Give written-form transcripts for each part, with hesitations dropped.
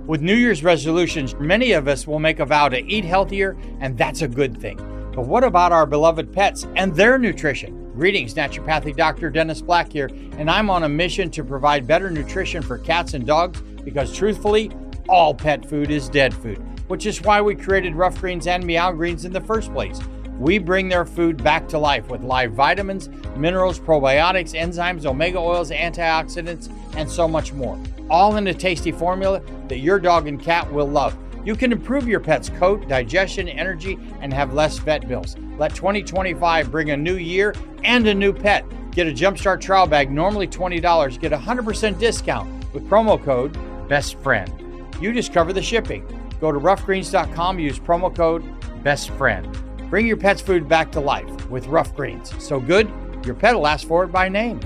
With New Year's resolutions, many of us will make a vow to eat healthier, and that's a good thing. But what about our beloved pets and their nutrition? Greetings, Naturopathic Dr. Dennis Black here, and I'm on a mission to provide better nutrition for cats and dogs because truthfully, all pet food is dead food, which is why we created Rough Greens and Meow Greens in the first place. We bring their food back to life with live vitamins, minerals, probiotics, enzymes, omega oils, antioxidants, and so much more. All in a tasty formula that your dog and cat will love. You can improve your pet's coat, digestion, energy, and have less vet bills. Let 2025 bring a new year and a new pet. Get a Jumpstart trial bag, normally $20. Get a 100% discount with promo code BESTFRIEND. You just cover the shipping. Go to roughgreens.com, use promo code BESTFRIEND. Bring your pet's food back to life with Rough Greens. So good, your pet will ask for it by name.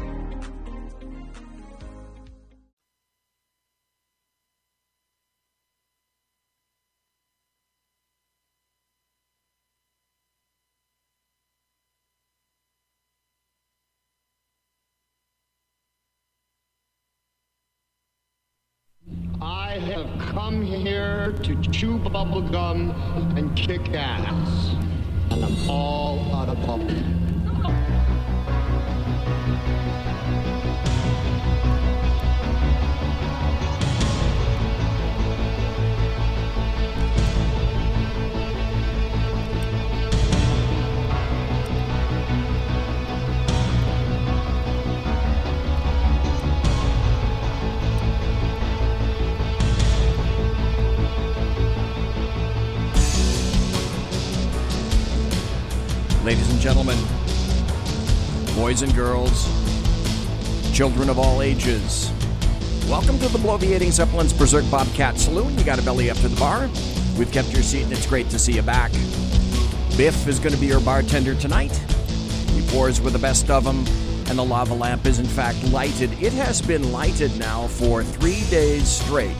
I have come here to chew bubble gum and kick ass, and I'm all out of bubble. Ladies and gentlemen, boys and girls, children of all ages, welcome to the bloviating Zeppelin's Berserk Bobcat Saloon. You got a belly up to the bar. We've kept your seat and it's great to see you back. Biff is going to be your bartender tonight. He pours with the best of them, and the lava lamp is in fact lighted. It has been lighted now for 3 days straight.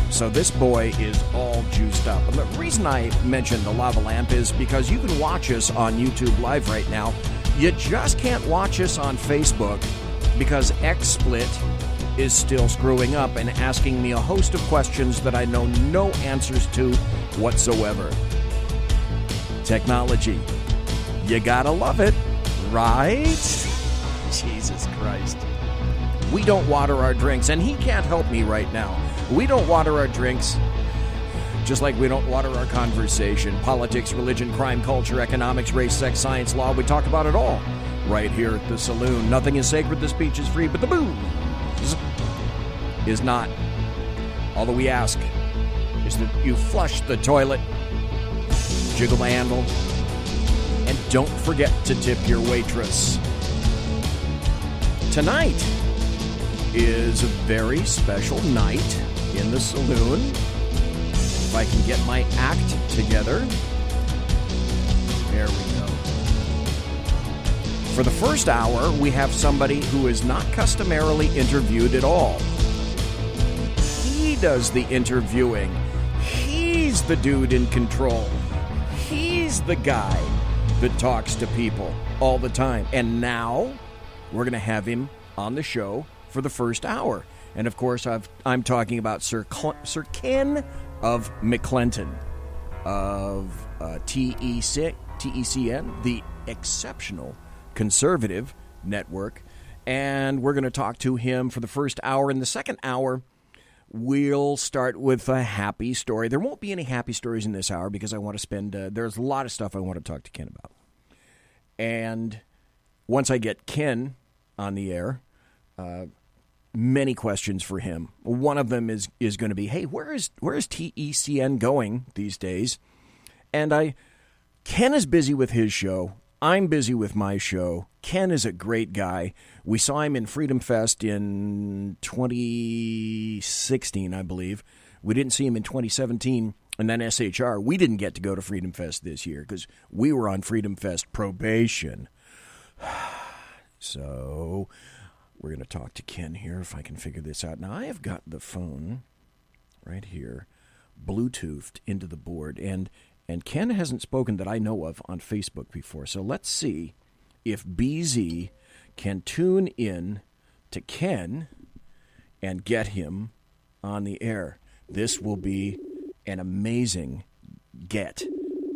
So this boy is all juiced up. And the reason I mentioned the lava lamp is because you can watch us on YouTube Live right now. You just can't watch us on Facebook because XSplit is still screwing up and asking me a host of questions that I know no answers to whatsoever. Technology. You gotta love it, right? Jesus Christ. We don't water our drinks, and he can't help me right now. We don't water our drinks, just like we don't water our conversation. Politics, religion, crime, culture, economics, race, sex, science, law. We talk about it all right here at the saloon. Nothing is sacred, the speech is free, but the booze is not. All that we ask is that you flush the toilet, jiggle the handle, and don't forget to tip your waitress. Tonight is a very special night in the saloon. If I can get my act together. There we go. For the first hour, we have somebody who is not customarily interviewed at all. He does the interviewing. He's the dude in control. He's the guy that talks to people all the time. And now, we're going to have him on the show for the first hour. And of course, I'm talking about Sir Ken of McCLENTON of TECN, the Exceptional Conservative Network. And we're going to talk to him for the first hour. In the second hour, we'll start with a happy story. There won't be any happy stories in this hour because I want to spend, there's a lot of stuff I want to talk to Ken about. And once I get Ken on the air, many questions for him. One of them is going to be, hey, where is TECN going these days? And Ken is busy with his show. I'm busy with my show. Ken is a great guy. We saw him in Freedom Fest in 2016, I believe. We didn't see him in 2017. And then SHR, we didn't get to go to Freedom Fest this year because we were on Freedom Fest probation. So we're going to talk to Ken here if I can figure this out. Now, I have got the phone right here, Bluetoothed into the board, and Ken hasn't spoken that I know of on Facebook before. So let's see if BZ can tune in to Ken and get him on the air. This will be an amazing get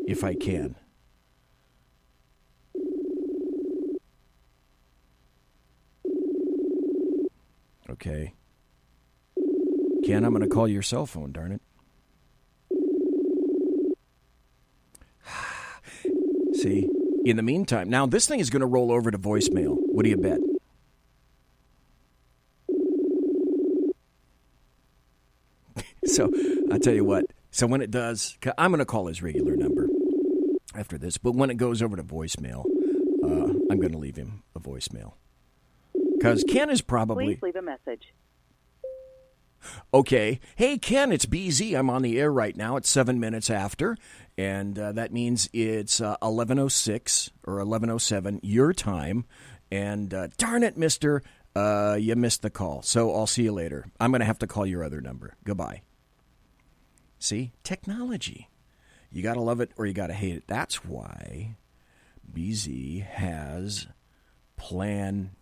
if I can. Okay. Ken, I'm going to call your cell phone, darn it. See, in the meantime, now this thing is going to roll over to voicemail. What do you bet? So, I'll tell you what. So when it does, I'm going to call his regular number after this. But when it goes over to voicemail, I'm going to leave him a voicemail. Because Ken is probably... Please leave a message. Okay. Hey, Ken, it's BZ. I'm on the air right now. It's 7 minutes after. And that means it's 11:06 or 11:07 your time. And darn it, mister, you missed the call. So I'll see you later. I'm going to have to call your other number. Goodbye. See? Technology. You got to love it or you got to hate it. That's why BZ has Plan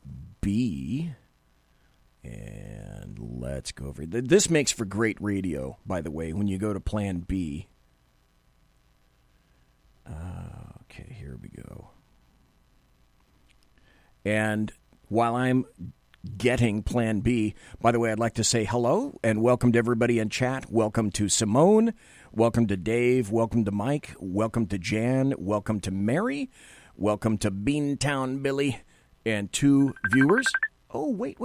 B. And let's go over it. This makes for great radio, by the way, when you go to Plan B. Okay, here we go. And while I'm getting Plan B, by the way, I'd like to say hello and welcome to everybody in chat. Welcome to Simone. Welcome to Dave. Welcome to Mike. Welcome to Jan. Welcome to Mary. Welcome to Beantown Billy. And 2 viewers. Oh, wait.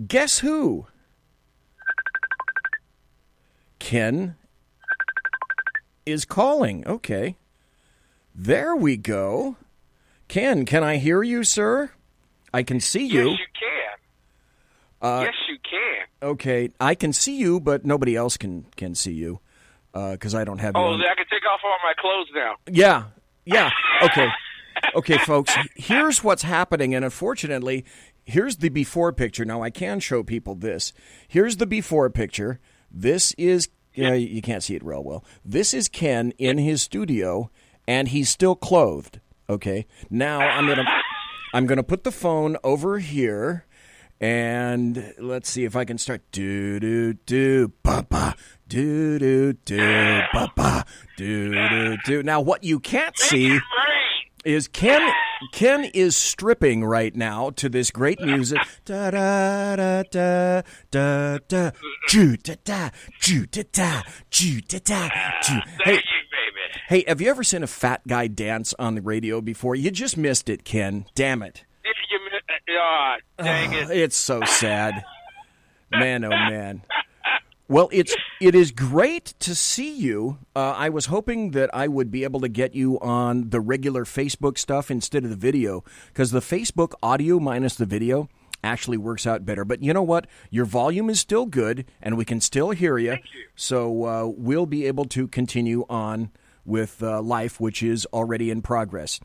Guess who? Ken is calling. Okay. There we go. Ken, can I hear you, sir? I can see you. Yes, you can. Yes, you can. Okay. I can see you, but nobody else can see you because I don't have you. Oh, I can take off all my clothes now. Yeah. Okay. Okay, folks, here's what's happening, and unfortunately, here's the before picture. Now, I can show people this. Here's the before picture. This is, you can't see it real well. This is Ken in his studio, and he's still clothed, okay? Now, I'm gonna put the phone over here, and let's see if I can start. Do-do-do, ba-ba, do-do-do, ba-ba, do-do-do. Now, what you can't see is Ken is stripping right now to this great music. Da da da da da da. Ju da da ju da da ju da da ju. Hey, have you ever seen a fat guy dance on the radio before? You just missed it, Ken. Damn it. Dang it. It's so sad. Man, oh man. Well, it is great to see you. I was hoping that I would be able to get you on the regular Facebook stuff instead of the video, because the Facebook audio minus the video actually works out better. But you know what? Your volume is still good, and we can still hear you. Thank you. So we'll be able to continue on with life, which is already in progress.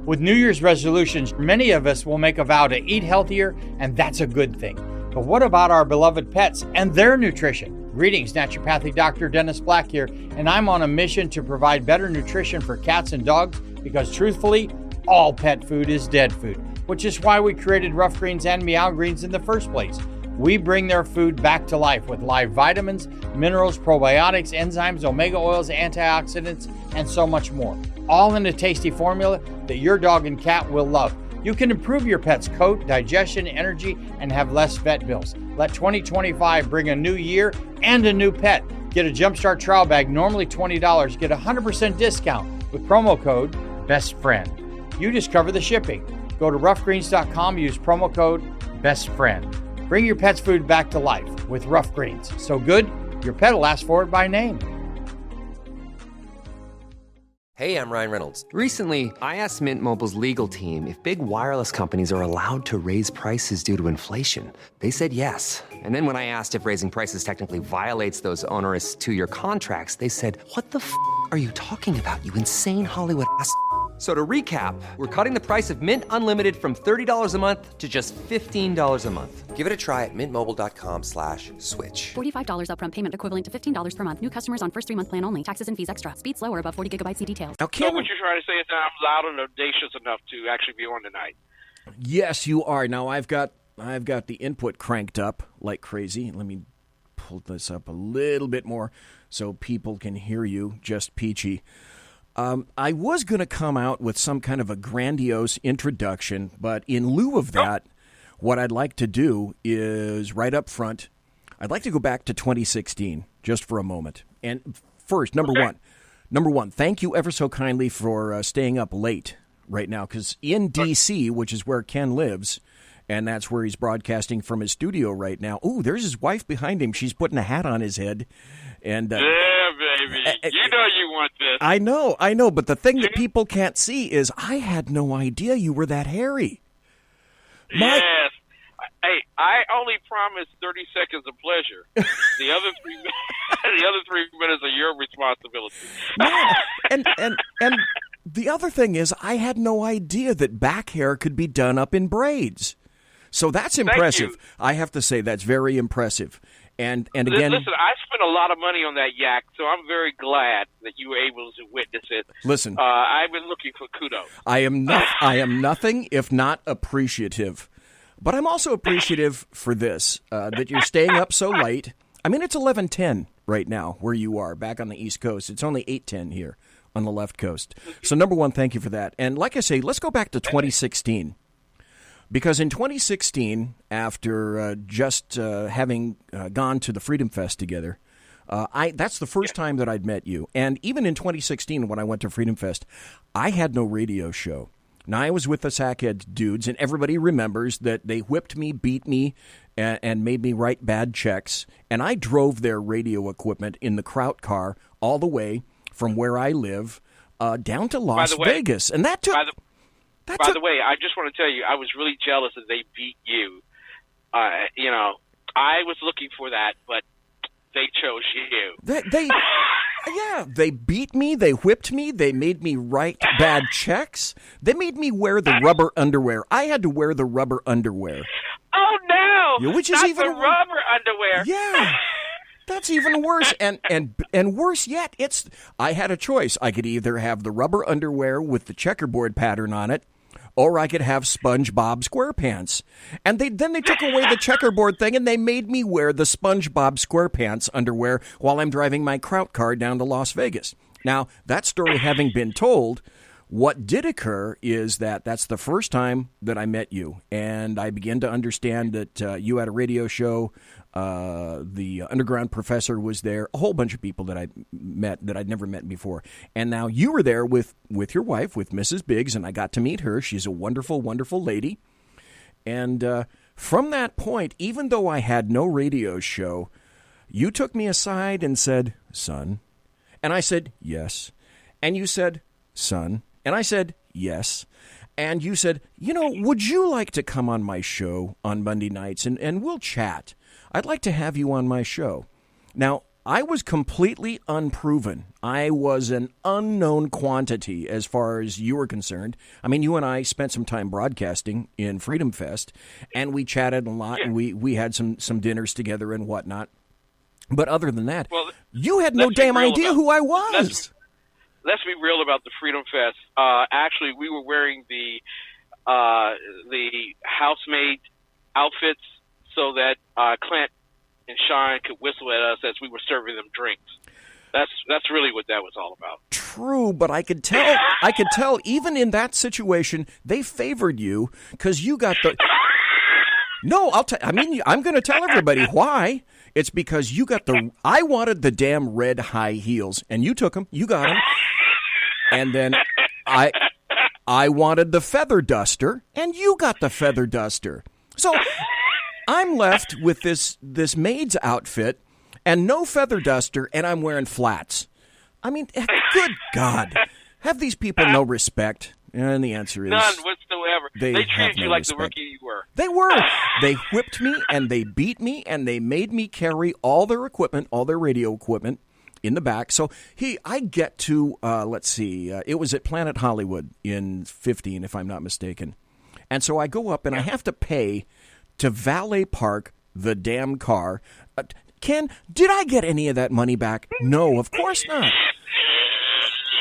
With New Year's resolutions, many of us will make a vow to eat healthier, and that's a good thing. But what about our beloved pets and their nutrition? Greetings, naturopathic Dr. Dennis Black here, and I'm on a mission to provide better nutrition for cats and dogs because truthfully, all pet food is dead food, which is why we created Rough Greens and Meow Greens in the first place. We bring their food back to life with live vitamins, minerals, probiotics, enzymes, omega oils, antioxidants, and so much more. All in a tasty formula that your dog and cat will love. You can improve your pet's coat, digestion, energy, and have less vet bills. Let 2025 bring a new year and a new pet. Get a Jumpstart trial bag, normally $20. Get a 100% discount with promo code BESTFRIEND. You just cover the shipping. Go to roughgreens.com, use promo code BESTFRIEND. Bring your pet's food back to life with Rough Greens. So good, your pet will ask for it by name. Hey, I'm Ryan Reynolds. Recently, I asked Mint Mobile's legal team if big wireless companies are allowed to raise prices due to inflation. They said yes. And then when I asked if raising prices technically violates those onerous 2-year contracts, they said, "What the f*** are you talking about, you insane Hollywood ass?" So to recap, we're cutting the price of Mint Unlimited from $30 a month to just $15 a month. Give it a try at mintmobile.com/switch. $45 upfront payment equivalent to $15 per month. New customers on first 3-month plan only. Taxes and fees extra. Speed slower above 40 gigabytes. See details. Now, So what you're trying to say is that I'm loud and audacious enough to actually be on tonight. Yes, you are. Now, I've got I've got the input cranked up like crazy. Let me pull this up a little bit more so people can hear you just peachy. I was going to come out with some kind of a grandiose introduction, but in lieu of that, what I'd like to do is right up front, I'd like to go back to 2016 just for a moment. And first, number one, thank you ever so kindly for staying up late right now, because in D.C., which is where Ken lives, and that's where he's broadcasting from his studio right now. Ooh, there's his wife behind him. She's putting a hat on his head. And yeah, baby. You know you want this. I know. But the thing that people can't see is I had no idea you were that hairy. Yes. Hey, I only promised 30 seconds of pleasure. The other 3 minutes are your responsibility. And the other thing is I had no idea that back hair could be done up in braids. So that's impressive. I have to say that's very impressive. And again, listen, I spent a lot of money on that yak, so I'm very glad that you were able to witness it. Listen, I've been looking for kudos. I am nothing if not appreciative. But I'm also appreciative for this, that you're staying up so late. I mean, it's 11:10 right now where you are, back on the East Coast. It's only 8:10 here on the left coast. So, number one, thank you for that. And like I say, let's go back to 2016. Because in 2016, after just having gone to the Freedom Fest together, that's the first time that I'd met you. And even in 2016, when I went to Freedom Fest, I had no radio show. Now, I was with the Sackhead dudes, and everybody remembers that they whipped me, beat me, and made me write bad checks. And I drove their radio equipment in the Kraut car all the way from where I live down to Las Vegas. And that took... By the way, I just want to tell you, I was really jealous that they beat you. I was looking for that, but they chose you. They beat me, they whipped me, they made me write bad checks. They made me wear the rubber underwear. I had to wear the rubber underwear. Oh, no! Which is not even the rubber underwear. Yeah. That's even worse, and worse yet, I had a choice. I could either have the rubber underwear with the checkerboard pattern on it, or I could have SpongeBob SquarePants. And then they took away the checkerboard thing, and they made me wear the SpongeBob SquarePants underwear while I'm driving my Kraut car down to Las Vegas. Now, that story having been told, what did occur is that's the first time that I met you, and I began to understand that you had a radio show. The Underground Professor was there, a whole bunch of people that I met that I'd never met before. And now you were there with your wife, with Mrs. Biggs, and I got to meet her. She's a wonderful, wonderful lady. And from that point, even though I had no radio show, you took me aside and said, "Son." And I said, "Yes." And you said, "Son." And I said, "Yes." And you said, would you like to come on my show on Monday nights and we'll chat? I'd like to have you on my show. Now, I was completely unproven. I was an unknown quantity as far as you were concerned. I mean, you and I spent some time broadcasting in Freedom Fest, and we chatted a lot, and we had some dinners together and whatnot. But other than that, you had no damn idea who I was. Let's be real about the Freedom Fest. Actually, we were wearing the housemaid outfits so that Clint and Sean could whistle at us as we were serving them drinks. That's really what that was all about. True, but I could tell even in that situation they favored you because you got the. No, I'm going to tell everybody why. It's because you got I wanted the damn red high heels, and you took them. You got them. And then I wanted the feather duster, and you got the feather duster. So I'm left with this maid's outfit and no feather duster, and I'm wearing flats. I mean, good God. Have these people no respect? And the answer is... None whatsoever. They treated you like the rookie you were. They were. They whipped me, and they beat me, and they made me carry all their equipment, all their radio equipment, in the back. So I get to, let's see, it was at Planet Hollywood in 15, if I'm not mistaken. And so I go up, and I have to pay to valet park the damn car. Ken, did I get any of that money back? No, of course not.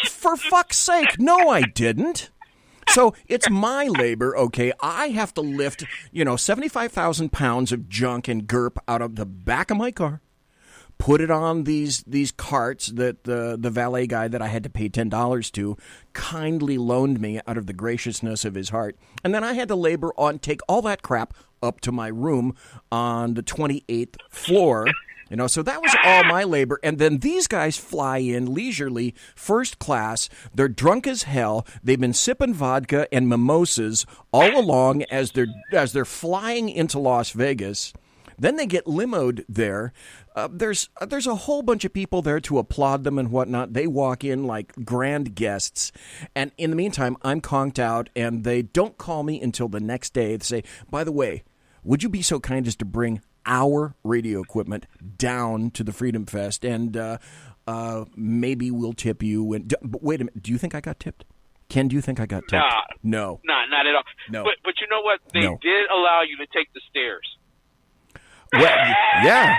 For fuck's sake, no, I didn't. So it's my labor, okay? I have to lift, 75,000 pounds of junk and GURP out of the back of my car, put it on these carts that the valet guy that I had to pay $10 to kindly loaned me out of the graciousness of his heart. And then I had to take all that crap up to my room on the 28th floor. So that was all my labor. And then these guys fly in leisurely, first class. They're drunk as hell. They've been sipping vodka and mimosas all along as they're flying into Las Vegas. Then they get limoed there. There's a whole bunch of people there to applaud them and whatnot. They walk in like grand guests. And in the meantime, I'm conked out, and they don't call me until the next day. They say, by the way, would you be so kind as to bring our radio equipment down to the Freedom Fest, and maybe we'll tip you. But wait a minute, do you think I got tipped? Ken, do you think I got tipped? No. Not at all. No. But you know what? They did allow you to take the stairs. Well, yeah.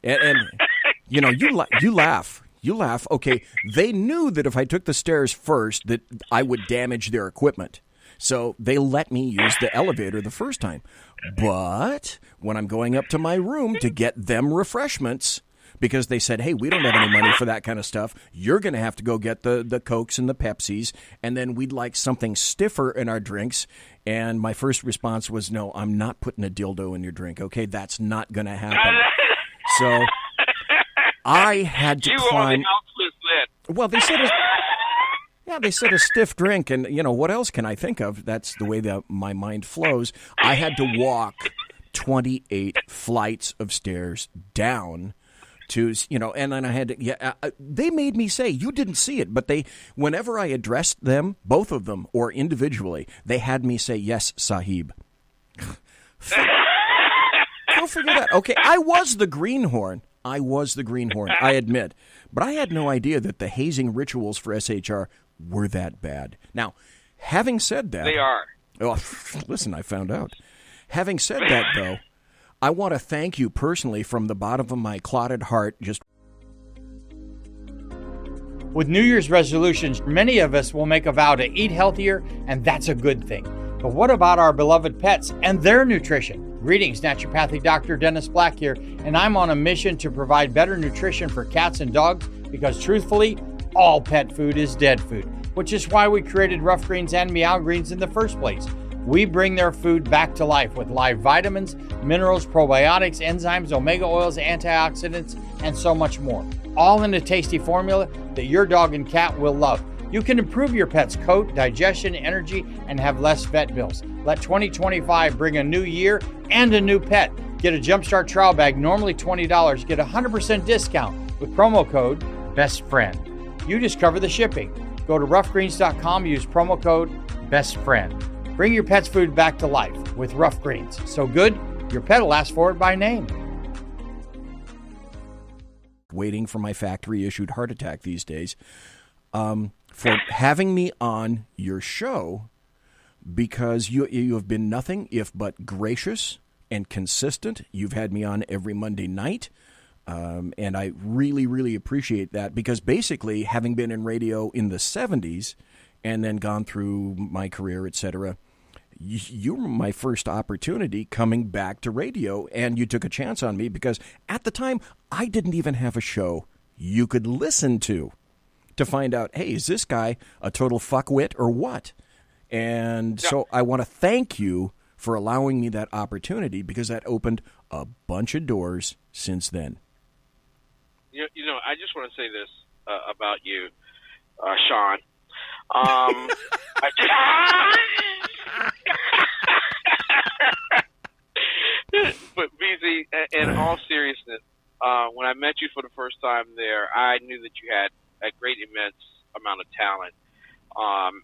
And you laugh. You laugh. Okay, they knew that if I took the stairs first that I would damage their equipment. So they let me use the elevator the first time. But when I'm going up to my room to get them refreshments, because they said, hey, we don't have any money for that kind of stuff, you're going to have to go get the Cokes and the Pepsis, and then we'd like something stiffer in our drinks. And my first response was, no, I'm not putting a dildo in your drink, okay? That's not going to happen. So I had to climb. Well, they said they said a stiff drink, and what else can I think of? That's the way that my mind flows. I had to walk 28 flights of stairs down to, and then I had to. They made me say, you didn't see it, but whenever I addressed them, both of them or individually, they had me say, yes, Sahib. Go figure that. Okay, I was the greenhorn, I admit. But I had no idea that the hazing rituals for SHR were that bad. Now, having said that... They are. Oh, listen, I found out. Having said that, though, I want to thank you personally from the bottom of my clotted heart. With New Year's resolutions, many of us will make a vow to eat healthier, and that's a good thing. But what about our beloved pets and their nutrition? Greetings, naturopathic Dr. Dennis Black here, and I'm on a mission to provide better nutrition for cats and dogs because, truthfully, all pet food is dead food, which is why we created Rough Greens and Meow Greens in the first place. We bring their food back to life with live vitamins, minerals, probiotics, enzymes, omega oils, antioxidants, and so much more, all in a tasty formula that your dog and cat will love. You can improve your pet's coat, digestion, energy, and have less vet bills. Let 2025 bring a new year and a new pet. Get a Jumpstart trial bag, normally $20. Get a 100% discount with promo code BESTFRIEND. You discover the shipping. Go to roughgreens.com, use promo code BESTFRIEND. Bring your pet's food back to life with Rough Greens. So good, your pet will ask for it by name. Waiting for my factory-issued heart attack these days. For having me on your show, because you have been nothing if but gracious and consistent. You've had me on every Monday night, and I really, really appreciate that, because basically, having been in radio in the 70s and then gone through my career, etc., you were my first opportunity coming back to radio, and you took a chance on me because at the time, I didn't even have a show you could listen to find out, hey, is this guy a total fuckwit or what? And so I want to thank you for allowing me that opportunity, because that opened a bunch of doors since then. I just want to say this about you, Sean. But BZ, in all seriousness, when I met you for the first time there, I knew that you had a great, immense amount of talent.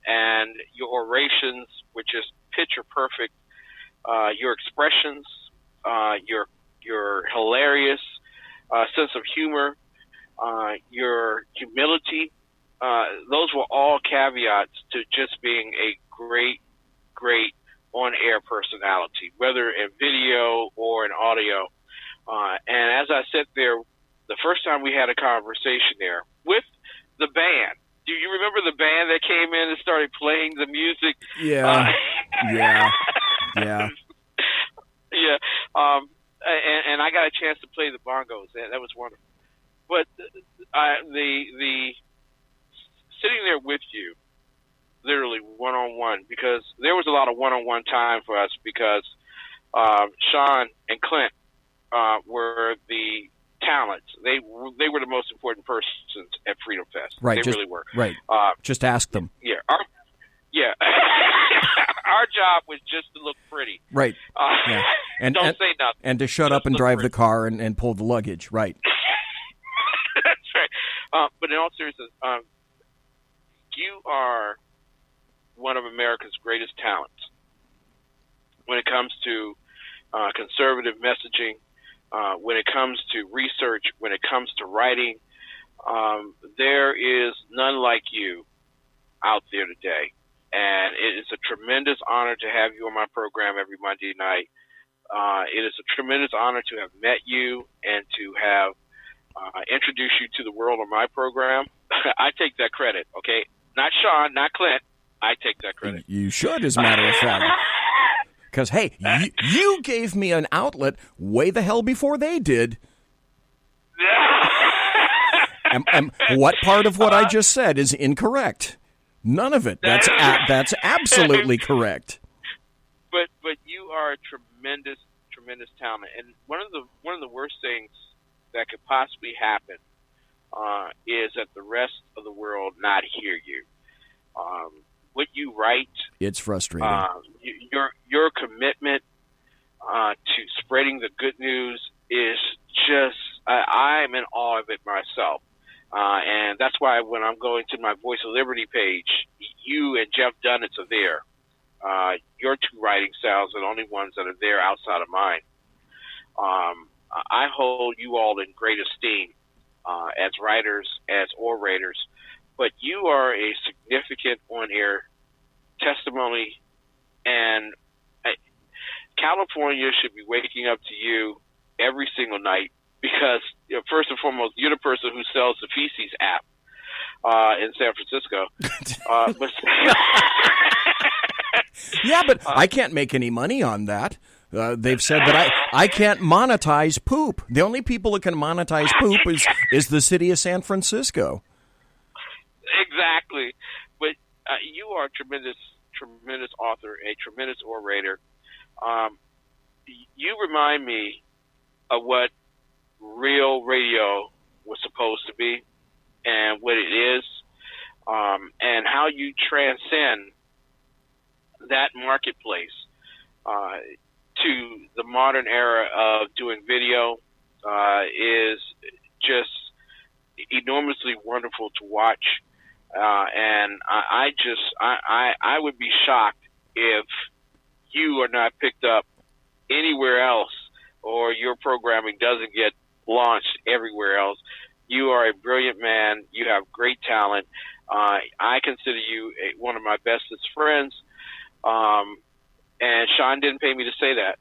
And your orations were just picture perfect. Your expressions, your hilarious sense of humor, your humility, those were all caveats to just being a great, great on-air personality, whether in video or in audio. And as I sat there, the first time we had a conversation there with the band, Do you remember the band that came in and started playing the music? Yeah. Yeah. Yeah. And I got a chance to play the bongos. That was wonderful. But the sitting there with you, literally one-on-one, because there was a lot of one-on-one time for us because Sean and Clint were the talents. They were the most important persons at Freedom Fest. Right. They really were. Right. Just ask them. Yeah. Our job was just to look pretty. Right. Yeah. And don't say nothing. And to shut up and drive the car and pull the luggage. Right. That's right. But in all seriousness, you are one of America's greatest talents when it comes to conservative messaging, when it comes to research, when it comes to writing. There is none like you out there today. And it is a tremendous honor to have you on my program every Monday night. It is a tremendous honor to have met you and to have introduced you to the world on my program. I take that credit, okay? Not Sean, not Clint. I take that credit. You should, as a matter of fact. Because, hey, you gave me an outlet way the hell before they did. And what part of what I just said is incorrect? None of it. That's absolutely correct. But you are a tremendous talent, and one of the worst things that could possibly happen is that the rest of the world not hear you. What you write, it's frustrating. Your commitment to spreading the good news is just I'm in awe of it myself. And that's why when I'm going to my Voice of Liberty page, you and Jeff Dunnitz are there. Your two writing styles are the only ones that are there outside of mine. I hold you all in great esteem as writers, as orators, but you are a significant on-air testimony, and California should be waking up to you every single night. Because, first and foremost, you're the person who sells the Feces app in San Francisco. Yeah, but I can't make any money on that. They've said that I can't monetize poop. The only people that can monetize poop is the city of San Francisco. Exactly. But you are a tremendous author, a tremendous orator. You remind me of what real radio was supposed to be and what it is, and how you transcend that marketplace to the modern era of doing video is just enormously wonderful to watch. And I would be shocked if you are not picked up anywhere else or your programming doesn't get launched everywhere else. You are a brilliant man. You have great talent. I consider you one of my bestest friends. And Sean didn't pay me to say that.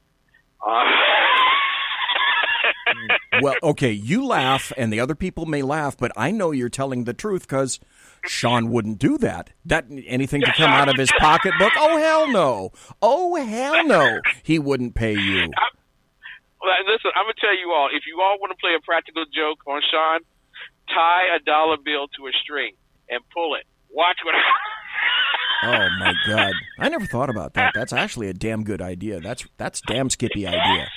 Well, okay, you laugh, and the other people may laugh, but I know you're telling the truth because Sean wouldn't do that. Anything to come out of his pocketbook? Oh, hell no. Oh, hell no. He wouldn't pay you. Listen, I'm going to tell you all, if you all want to play a practical joke on Sean, tie a dollar bill to a string and pull it. Watch what Oh, my God. I never thought about that. That's actually a damn good idea. That's damn skippy idea.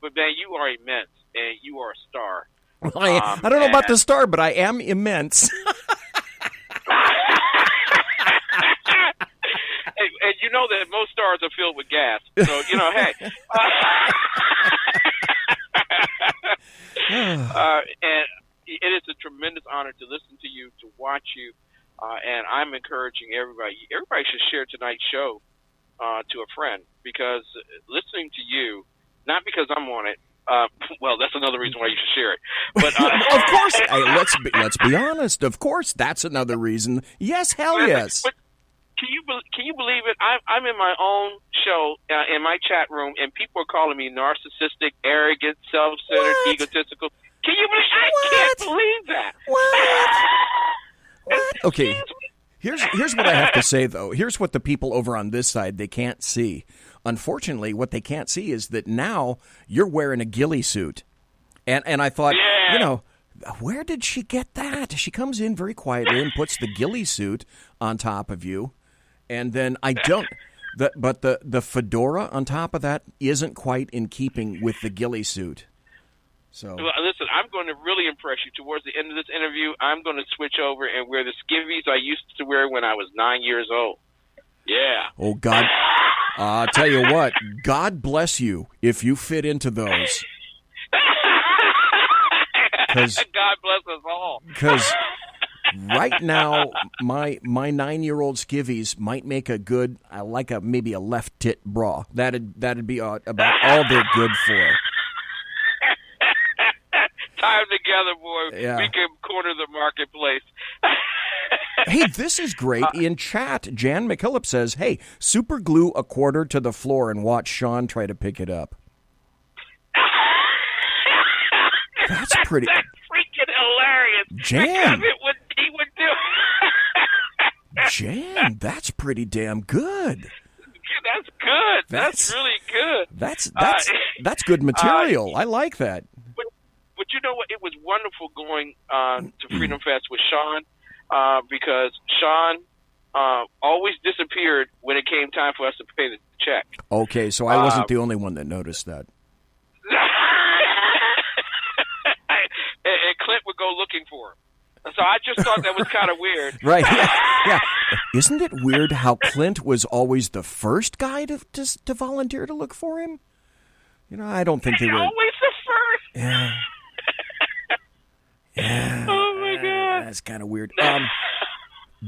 But, man, you are immense, and you are a star. Well, I don't know about the star, but I am immense. And you know that most stars are filled with gas. So, hey. And it is a tremendous honor to listen to you, to watch you. And I'm encouraging everybody should share tonight's show to a friend, because listening to you, not because I'm on it, well, that's another reason why you should share it. But of course, hey, let's be honest. Of course, that's another reason. Yes, hell yes. But can you believe it? I'm in my own show in my chat room, and people are calling me narcissistic, arrogant, self-centered, egotistical. Can you believe? I can't believe that. What? Okay. Here's what I have to say, though. Here's what the people over on this side, they can't see. Unfortunately, what they can't see is that now you're wearing a ghillie suit. And I thought, you know, where did she get that? She comes in very quietly and puts the ghillie suit on top of you. And then I don't... But the fedora on top of that isn't quite in keeping with the ghillie suit. So well, listen, I'm going to really impress you. Towards the end of this interview, I'm going to switch over and wear the skivvies I used to wear when I was 9 years old. Yeah. Oh, God. I'll tell you what. God bless you if you fit into those. God bless us all. Because right now, my 9-year-old skivvies might make a good, maybe a left tit bra. That'd be about all they're good for. Time together, boy. Yeah. We can corner the marketplace. Hey, this is great. In chat, Jan McKillop says, hey, super glue a quarter to the floor and watch Sean try to pick it up. That's pretty... That's freaking hilarious. Jan. Because he would do... Jan, that's pretty damn good. That's good. That's really good. That's good material. I like that. But you know what? It was wonderful going to Freedom Fest with Sean because Sean always disappeared when it came time for us to pay the check. Okay, so I wasn't the only one that noticed that. And Clint would go looking for him. So I just thought that was kind of weird. Right, yeah. Isn't it weird how Clint was always the first guy to volunteer to look for him? You know, I don't think they were... Always the first? Yeah. Yeah. Oh, my God. That's kind of weird.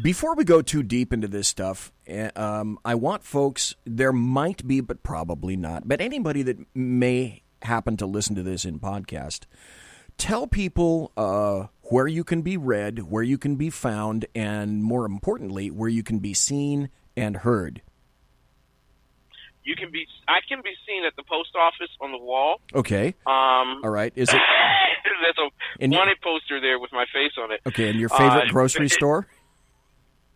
Before we go too deep into this stuff, I want folks, there might be, but probably not, but anybody that may happen to listen to this in podcast, tell people where you can be read, where you can be found, and more importantly, where you can be seen and heard. I can be seen at the post office on the wall. Okay. All right. Is it? There's a wanted poster there with my face on it. Okay, and your favorite grocery store?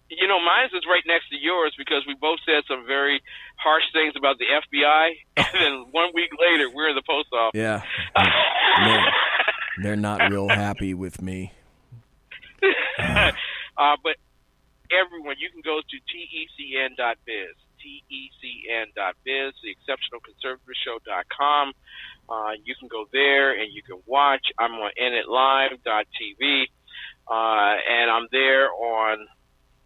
You know, mine is right next to yours because we both said some very harsh things about the FBI, and then 1 week later, we're in the post office. Yeah. They're not real happy with me. But everyone, you can go to TECN.biz. TECN.biz, the exceptionalconservatorshow.com. You can go there and you can watch. I'm on InItLive.tv, and I'm there on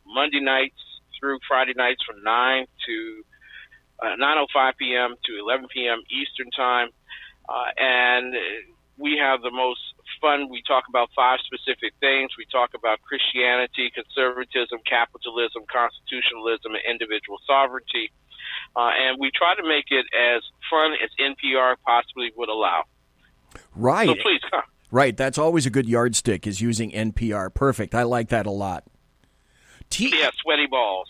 Monday nights through Friday nights from 9:05 p.m. to 11 p.m. Eastern Time, and we have the most fun. We talk about 5 specific things. We talk about Christianity, conservatism, capitalism, constitutionalism, and individual sovereignty. And we try to make it as fun as NPR possibly would allow. Right. So please come. Right. That's always a good yardstick, is using NPR. Perfect. I like that a lot. Yeah, sweaty balls.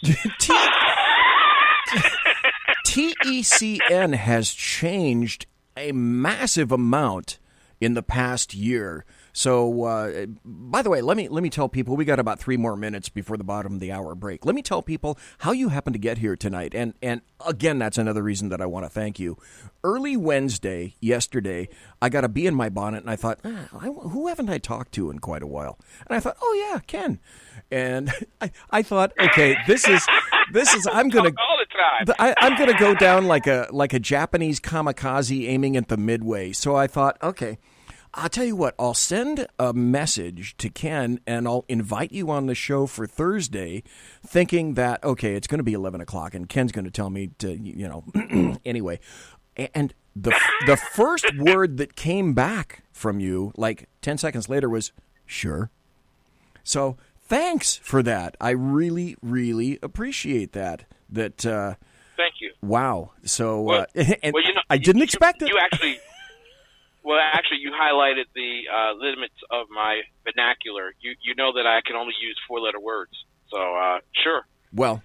TECN has changed a massive amount in the past year. So, by the way, let me tell people, we got about 3 more minutes before the bottom of the hour break. Let me tell people how you happen to get here tonight. And again, that's another reason that I want to thank you. Early Wednesday, yesterday, I got a bee in my bonnet, and I thought, who haven't I talked to in quite a while? And I thought, oh yeah, Ken. And I thought, okay, this is I'm gonna all the time. I'm gonna go down like a Japanese kamikaze aiming at the midway. So I thought, okay, I'll tell you what, I'll send a message to Ken and I'll invite you on the show for Thursday, thinking that, okay, it's going to be 11 o'clock and Ken's going to tell me to, anyway. And the first word that came back from you, like 10 seconds later, was, sure. So thanks for that. I really, really appreciate that. Thank you. Wow. So, I didn't expect it. You actually... Well, actually, you highlighted the limits of my vernacular. You know that I can only use 4-letter words. So, sure. Well,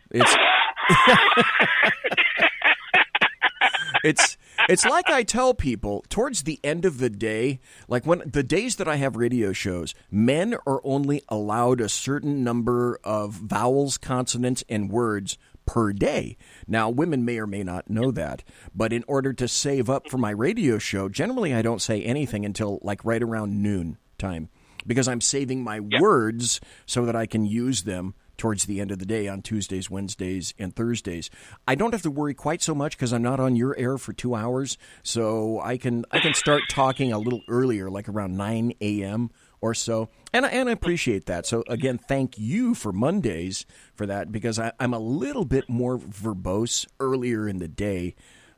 It's like I tell people, towards the end of the day, like when the days that I have radio shows, men are only allowed a certain number of vowels, consonants, and words per day. Now, women may or may not know that, but in order to save up for my radio show, generally I don't say anything until like right around noon time, because I'm saving my words so that I can use them towards the end of the day on Tuesdays, Wednesdays, and Thursdays. I don't have to worry quite so much because I'm not on your air for 2 hours, so I can start talking a little earlier, like around 9 a.m. or so, and I appreciate that. So again, thank you for Mondays for that, because I'm a little bit more verbose earlier in the day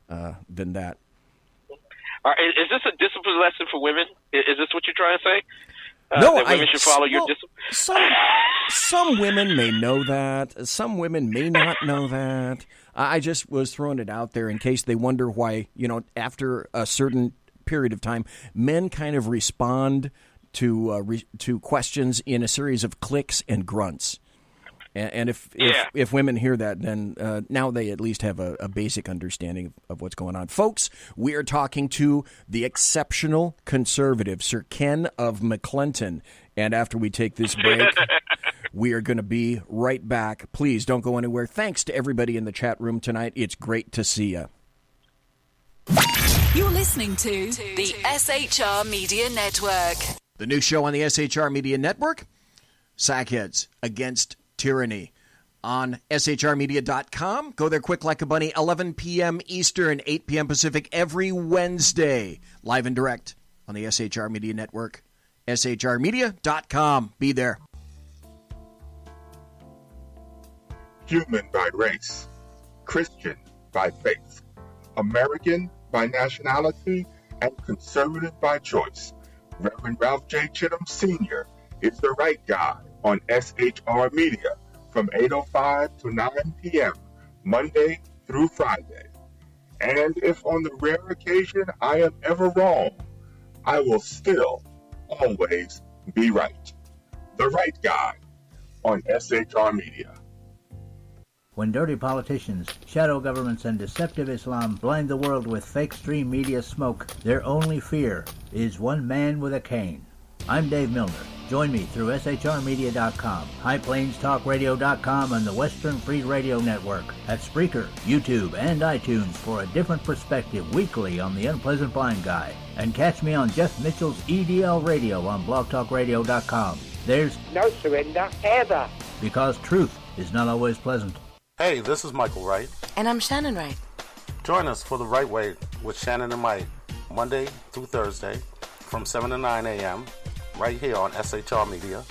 than that. Is this a discipline lesson for women? Is this what you're trying to say? No, that women should follow your discipline? Some women may know that. Some women may not know that. I just was throwing it out there in case they wonder why, after a certain period of time, men kind of respond to questions in a series of clicks and grunts. And if women hear that, then now they at least have a basic understanding of what's going on. Folks, we are talking to the exceptional conservative, Sir Ken of McCLENTON. And after we take this break, we are going to be right back. Please don't go anywhere. Thanks to everybody in the chat room tonight. It's great to see you. You're listening to the SHR Media Network. The new show on the SHR Media Network, Sackheads Against Tyranny, on shrmedia.com. Go there quick like a bunny, 11 p.m. Eastern, 8 p.m. Pacific, every Wednesday, live and direct on the SHR Media Network, shrmedia.com. Be there. Human by race, Christian by faith, American by nationality, and conservative by choice. Reverend Ralph J. Chittum Sr. is the right guy on SHR Media from 8:05 to 9 p.m. Monday through Friday. And if on the rare occasion I am ever wrong, I will still always be right. The right guy on SHR Media. When dirty politicians, shadow governments, and deceptive Islam blind the world with fake stream media smoke, their only fear is one man with a cane. I'm Dave Milner. Join me through shrmedia.com, highplainstalkradio.com, and the Western Free Radio Network at Spreaker, YouTube, and iTunes for a different perspective weekly on the Unpleasant Blind Guy. And catch me on Jeff Mitchell's EDL Radio on blogtalkradio.com. There's no surrender ever, because truth is not always pleasant. Hey, this is Michael Wright. And I'm Shannon Wright. Join us for The Right Way with Shannon and Mike, Monday through Thursday from 7 to 9 a.m. right here on SHR Media.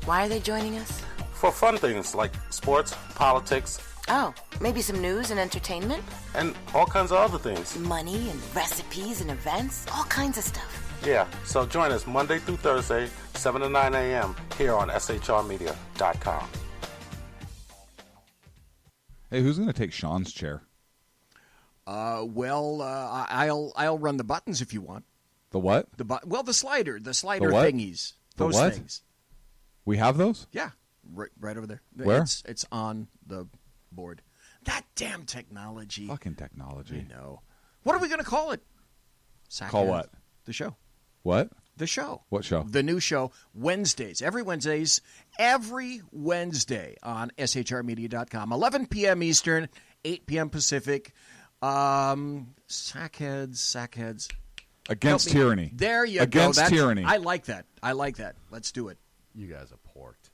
Why are they joining us? For fun things like sports, politics. Oh, maybe some news and entertainment? And all kinds of other things. Money and recipes and events, all kinds of stuff. Yeah, so join us Monday through Thursday, 7 to 9 a.m. here on shrmedia.com. Hey, who's going to take Sean's chair? I'll run the buttons if you want. The what? The slider thingies. Those what? Things. We have those? Yeah, right over there. Where? It's on the board. That damn technology. Fucking technology. I know. What are we going to call it? Call what? The show. What? The show. What show? The new show, Wednesdays. Every Wednesday on shrmedia.com. 11 p.m. Eastern, 8 p.m. Pacific. Sackheads. Against tyranny. There you Against go. Against tyranny. I like that. Let's do it. You guys are porked.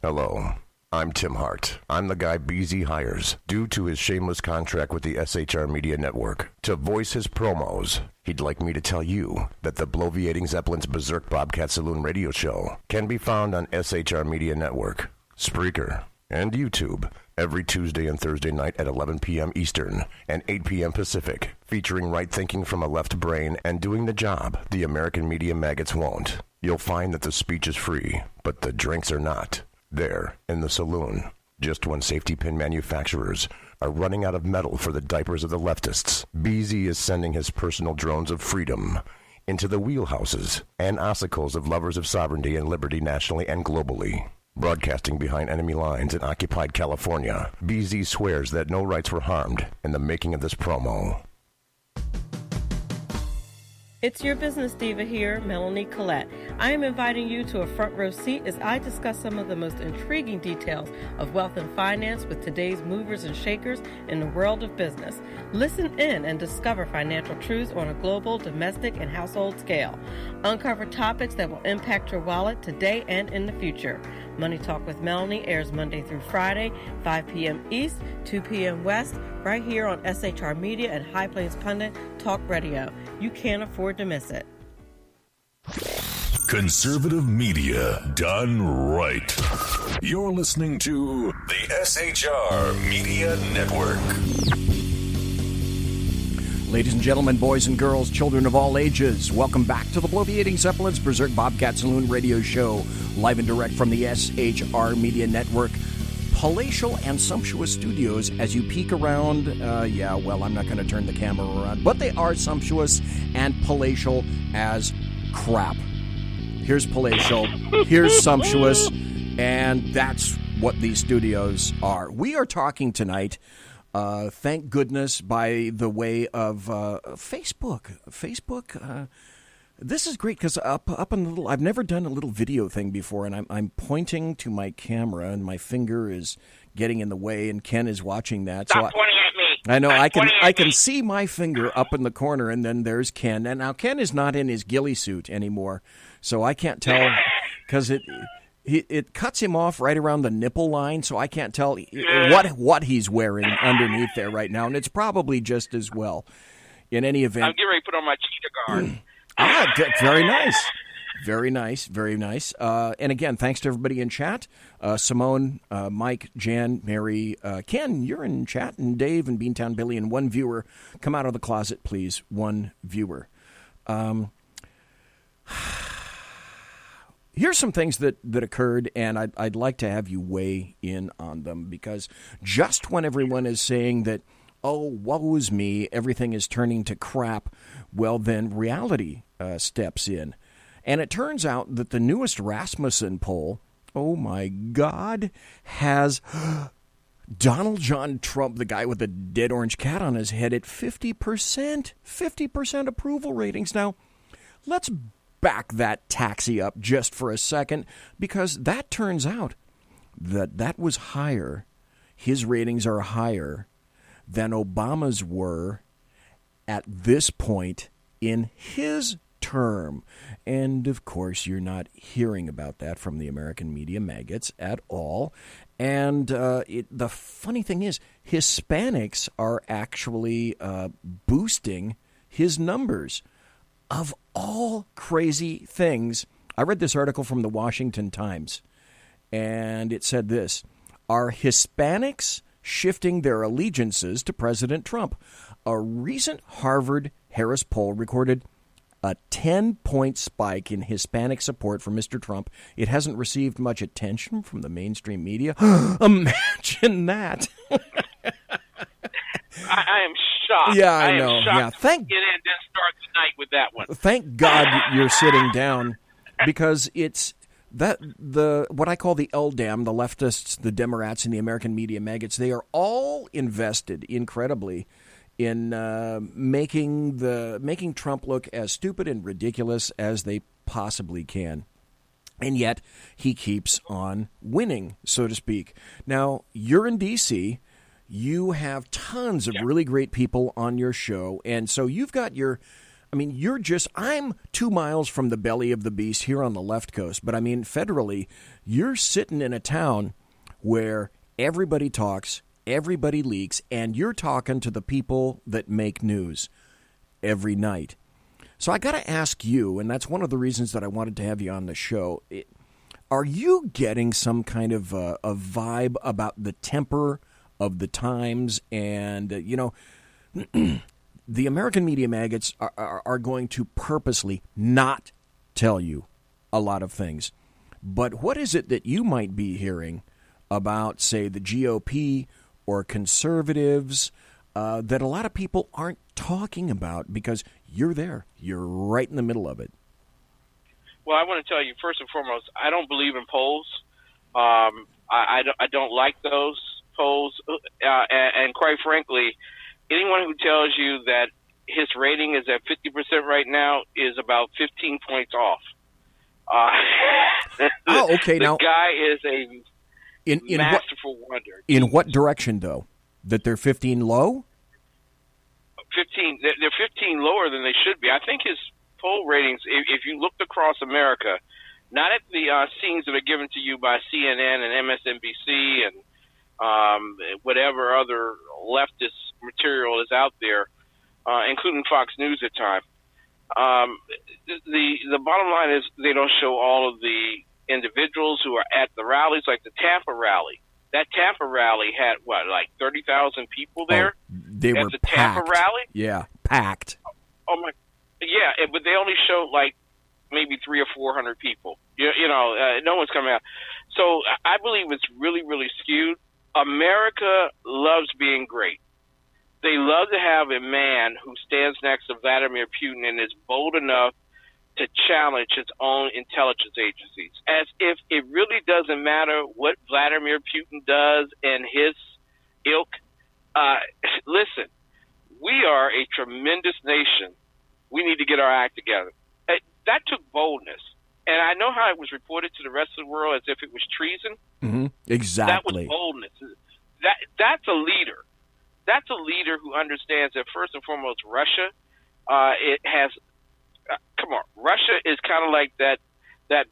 Hello. I'm Tim Hart. I'm the guy BZ hires, due to his shameless contract with the SHR Media Network, to voice his promos. He'd like me to tell you that the Bloviating Zeppelin's Berserk Bobcat Saloon radio show can be found on SHR Media Network, Spreaker, and YouTube every Tuesday and Thursday night at 11 p.m. Eastern and 8 p.m. Pacific, featuring right thinking from a left brain and doing the job the American media maggots won't. You'll find that the speech is free, but the drinks are not. There, in the saloon, just when safety pin manufacturers are running out of metal for the diapers of the leftists, BZ is sending his personal drones of freedom into the wheelhouses and ossicles of lovers of sovereignty and liberty nationally and globally. Broadcasting behind enemy lines in occupied California, BZ swears that no rights were harmed in the making of this promo. It's your business diva here, Melanie Collette. I am inviting you to a front row seat as I discuss some of the most intriguing details of wealth and finance with today's movers and shakers in the world of business. Listen in and discover financial truths on a global, domestic, and household scale. Uncover topics that will impact your wallet today and in the future. Money Talk with Melanie airs Monday through Friday, 5 p.m. East, 2 p.m. West, right here on SHR Media and High Plains Pundit Talk Radio. You can't afford to miss it. Conservative media done right. You're listening to the SHR Media Network. Ladies and gentlemen, boys and girls, children of all ages, welcome back to the Bloviating Zeppelins Berserk Bobcat Saloon radio show, live and direct from the SHR Media Network, palatial and sumptuous studios as you peek around. I'm not going to turn the camera around, but they are sumptuous and palatial as crap. Here's palatial, here's sumptuous, and that's what these studios are. We are talking tonight, thank goodness, by the way of Facebook. This is great because up in the little, I've never done a little video thing before, and I'm pointing to my camera, and my finger is getting in the way, and Ken is watching that. Stop pointing at me. I know I can see my finger up in the corner, and then there's Ken, and now Ken is not in his ghillie suit anymore, so I can't tell because it cuts him off right around the nipple line, so I can't tell what he's wearing underneath there right now, and it's probably just as well. In any event, I'm getting ready to put on my cheetah guard. Very nice. Very nice, very nice. And again, thanks to everybody in chat. Simone, Mike, Jan, Mary, Ken, you're in chat, and Dave and Beantown Billy, and one viewer. Come out of the closet, please. One viewer. Here's some things that occurred, and I'd like to have you weigh in on them, because just when everyone is saying that, oh, woe is me, everything is turning to crap, well, then reality steps in. And it turns out that the newest Rasmussen poll, oh my God, has Donald John Trump, the guy with the dead orange cat on his head, at 50%. 50% approval ratings. Now, let's back that taxi up just for a second, because that turns out that was higher. His ratings are higher than Obama's were at this point in his term. And, of course, you're not hearing about that from the American media maggots at all. And the funny thing is, Hispanics are actually boosting his numbers. Of all crazy things, I read this article from the Washington Times, and it said this: are Hispanics shifting their allegiances to President Trump? A recent Harvard-Harris poll recorded a 10-point spike in Hispanic support for Mr. Trump. It hasn't received much attention from the mainstream media. Imagine that. I am shocked. Yeah, I know. Am shocked Yeah, thank. Get in and start the night with that one. Thank God you're sitting down, because it's what I call the LDAMM, the leftists, the Democrats, and the American media maggots. They are all invested incredibly in making Trump look as stupid and ridiculous as they possibly can. And yet he keeps on winning, so to speak. Now, you're in D.C., you have tons of really great people on your show, and so you've got I'm 2 miles from the belly of the beast here on the left coast, but I mean, federally, you're sitting in a town where everybody talks, everybody leaks, and you're talking to the people that make news every night. So I got to ask you, and that's one of the reasons that I wanted to have you on the show, are you getting some kind of a vibe about the temper of the times? And, the American media maggots are going to purposely not tell you a lot of things. But what is it that you might be hearing about, say, the GOP or conservatives that a lot of people aren't talking about, because you're there. You're right in the middle of it. Well, I want to tell you, first and foremost, I don't believe in polls. I don't like those polls. And quite frankly, anyone who tells you that his rating is at 50% right now is about 15 points off. Okay. The now, guy is a in masterful wonder. In what direction, though? That they're 15 low? 15. They're 15 lower than they should be. I think his poll ratings, if you looked across America, not at the scenes that are given to you by CNN and MSNBC and whatever other leftist material is out there, including Fox News at times. The bottom line is they don't show all of the individuals who are at the rallies, like the Tampa rally. That Tampa rally had, like 30,000 people there? They at were the packed. Tampa rally? Yeah, packed. Oh, my. Yeah, but they only showed, like, maybe 300 or 400 people. No one's coming out. So I believe it's really, really skewed. America loves being great. They love to have a man who stands next to Vladimir Putin and is bold enough to challenge his own intelligence agencies, as if it really doesn't matter what Vladimir Putin does and his ilk. Listen, we are a tremendous nation. We need to get our act together. That took boldness. And I know how it was reported to the rest of the world as if it was treason. Mm-hmm. Exactly. That was boldness. That's a leader. That's a leader who understands that, first and foremost, Russia, it has come on. Russia is kind of like that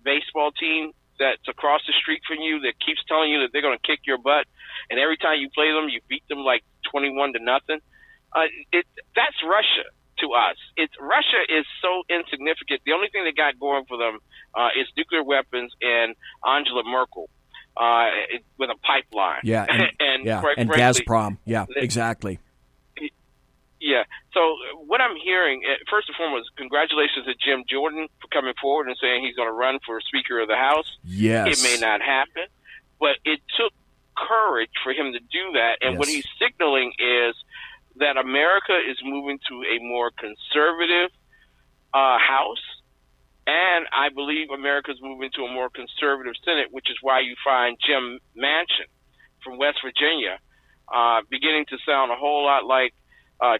baseball team that's across the street from you that keeps telling you that they're going to kick your butt, and every time you play them, you beat them like 21-0. That's Russia to us. Russia is so insignificant. The only thing they got going for them is nuclear weapons and Angela Merkel with a pipeline. Yeah, and frankly, Gazprom. Yeah, exactly. Yeah. So what I'm hearing, first and foremost, congratulations to Jim Jordan for coming forward and saying he's going to run for Speaker of the House. Yes. It may not happen, but it took courage for him to do that. And what he's signaling is that America is moving to a more conservative House, and I believe America is moving to a more conservative Senate, which is why you find Jim Manchin from West Virginia beginning to sound a whole lot like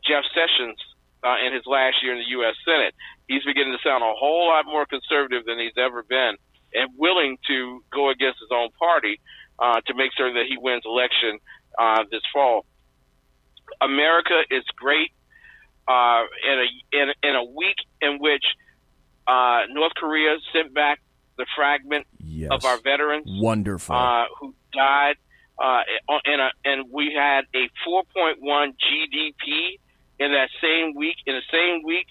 Jeff Sessions in his last year in the U.S. Senate. He's beginning to sound a whole lot more conservative than he's ever been, and willing to go against his own party to make sure that he wins election this fall. America is great in a week in which North Korea sent back the fragment of our veterans. Wonderful. Who died. And we had a 4.1 GDP in that same week. In the same week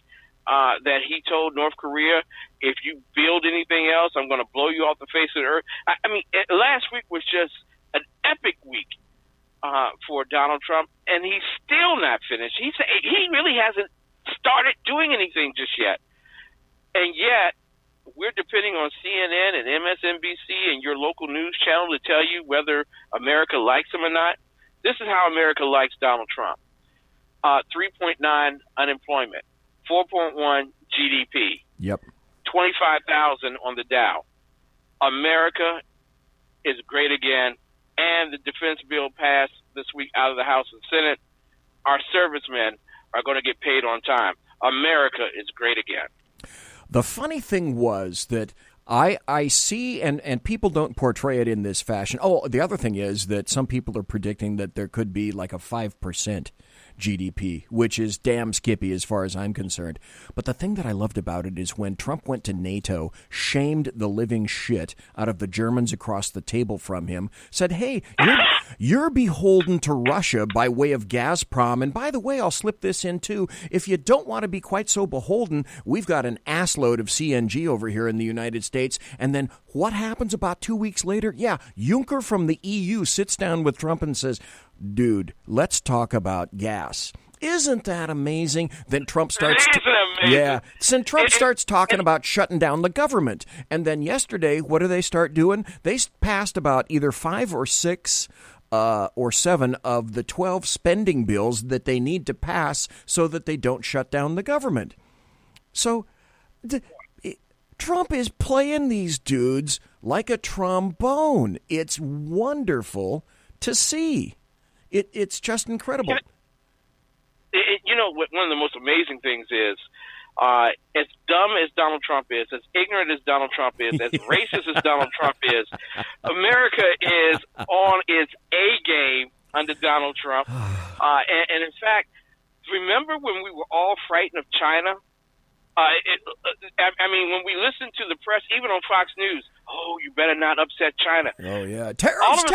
that he told North Korea, if you build anything else, I'm going to blow you off the face of the earth. I mean, last week was just an epic week for Donald Trump, and he's still not finished. He really hasn't started doing anything just yet. And yet, we're depending on CNN and MSNBC and your local news channel to tell you whether America likes him or not. This is how America likes Donald Trump. 3.9 unemployment, 4.1 GDP. Yep. 25,000 on the Dow. America is great again, and the defense bill passed this week out of the House and Senate. Our servicemen are going to get paid on time. America is great again. The funny thing was that I see, and people don't portray it in this fashion. Oh, the other thing is that some people are predicting that there could be like a 5% GDP, which is damn skippy as far as I'm concerned. But the thing that I loved about it is when Trump went to NATO, shamed the living shit out of the Germans across the table from him, said, hey, you're beholden to Russia by way of Gazprom. And by the way, I'll slip this in too. If you don't want to be quite so beholden, we've got an assload of CNG over here in the United States. And then what happens about 2 weeks later? Yeah, Juncker from the EU sits down with Trump and says, dude, let's talk about gas. Isn't that amazing? Then Trump starts starts talking about shutting down the government. And then yesterday, what do they start doing? They passed about either 5 or 6 or 7 of the 12 spending bills that they need to pass so that they don't shut down the government. So Trump is playing these dudes like a trombone. It's wonderful to see. It's just incredible. know what one of the most amazing things is? As dumb as Donald Trump is, as ignorant as Donald Trump is, as racist as Donald Trump is, America is on its A game under Donald Trump. And in fact, remember when we were all frightened of China? I mean, when we listen to the press, even on Fox News, oh, you better not upset China. Oh, yeah. Tariffs.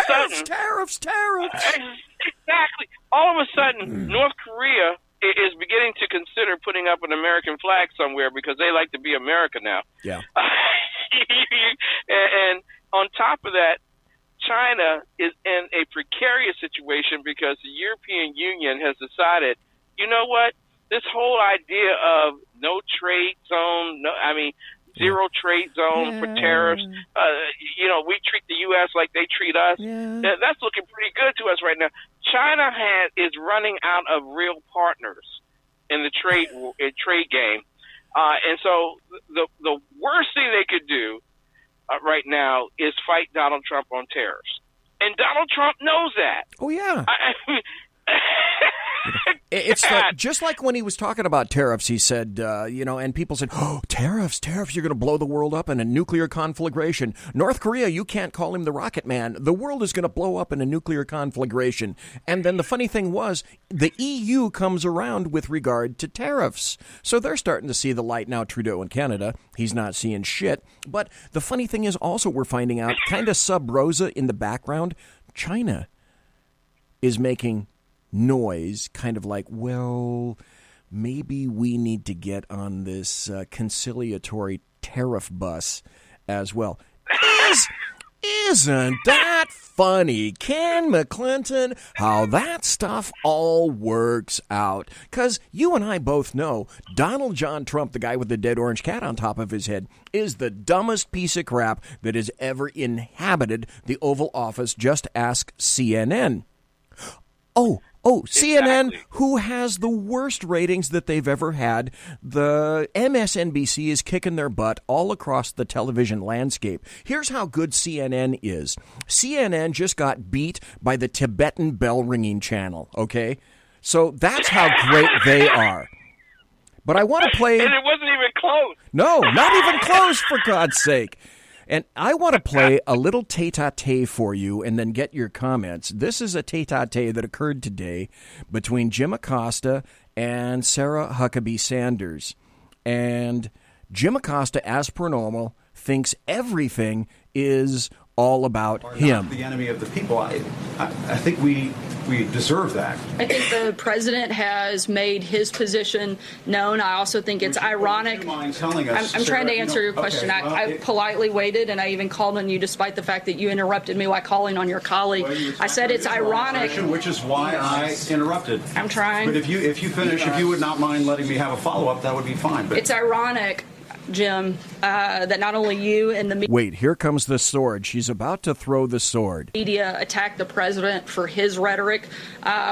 Exactly. All of a sudden, North Korea is beginning to consider putting up an American flag somewhere because they like to be America now. Yeah. And on top of that, China is in a precarious situation because the European Union has decided, you know what? This whole idea of no trade zone, zero trade zone for tariffs, we treat the U.S. like they treat us. Yeah. That's looking pretty good to us right now. China is running out of real partners in the trade game. And so the worst thing they could do right now is fight Donald Trump on tariffs. And Donald Trump knows that. Oh, yeah. It's just like when he was talking about tariffs, he said, and people said, oh, tariffs, you're going to blow the world up in a nuclear conflagration. North Korea, you can't call him the rocket man. The world is going to blow up in a nuclear conflagration. And then the funny thing was, the EU comes around with regard to tariffs. So they're starting to see the light now, Trudeau in Canada. He's not seeing shit. But the funny thing is also we're finding out, kind of sub rosa in the background, China is making noise, kind of like, well, maybe we need to get on this conciliatory tariff bus as well. Isn't that funny, Ken McCLENTON, how that stuff all works out? Because you and I both know Donald John Trump, the guy with the dead orange cat on top of his head, is the dumbest piece of crap that has ever inhabited the Oval Office. Just ask CNN. Oh, CNN, exactly. Who has the worst ratings that they've ever had. The MSNBC is kicking their butt all across the television landscape. Here's how good CNN is. CNN just got beat by the Tibetan bell ringing channel, okay? So that's how great they are. But I want to play... And it wasn't even close. No, not even close, for God's sake. And I want to play a little tete-a-tete for you and then get your comments. This is a tete-a-tete that occurred today between Jim Acosta and Sarah Huckabee Sanders. And Jim Acosta, as per normal, thinks everything is all about him. The enemy of the people. I think we deserve that. I think the president has made his position known. I also think it's ironic. Would you mind telling us, I'm trying to answer your question. Okay, well, I politely waited, and I even called on you despite the fact that you interrupted me while calling on your colleague. Well, I said it's ironic. Which is why I interrupted. I'm trying. But if you finish, if you would not mind letting me have a follow-up, that would be fine. But it's ironic, Jim, that not only you and the media... Wait, here comes the sword. She's about to throw the sword. ...media attack the president for his rhetoric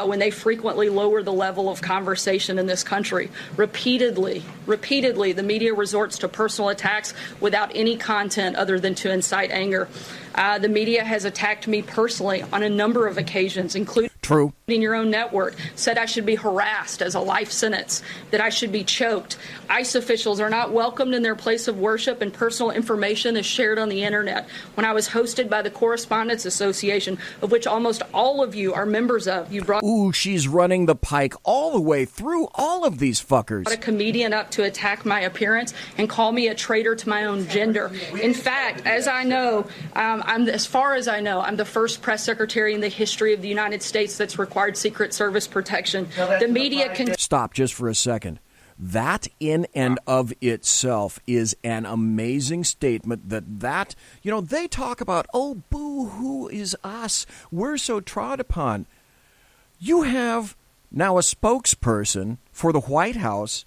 when they frequently lower the level of conversation in this country. Repeatedly, the media resorts to personal attacks without any content other than to incite anger. The media has attacked me personally on a number of occasions, including... True. ...in your own network, said I should be harassed as a life sentence, that I should be choked. ICE officials are not welcomed in their place of worship, and personal information is shared on the internet. When I was hosted by the Correspondents Association, of which almost all of you are members of, you brought... Ooh, she's running the pike all the way through all of these fuckers. ...a comedian up to attack my appearance and call me a traitor to my own gender. In fact, as I know, as far as I know, I'm the first press secretary in the history of the United States that's required Secret Service protection. The media can... Stop just for a second. That in and of itself is an amazing statement that they talk about, oh, boo-hoo is us. We're so trod upon. You have now a spokesperson for the White House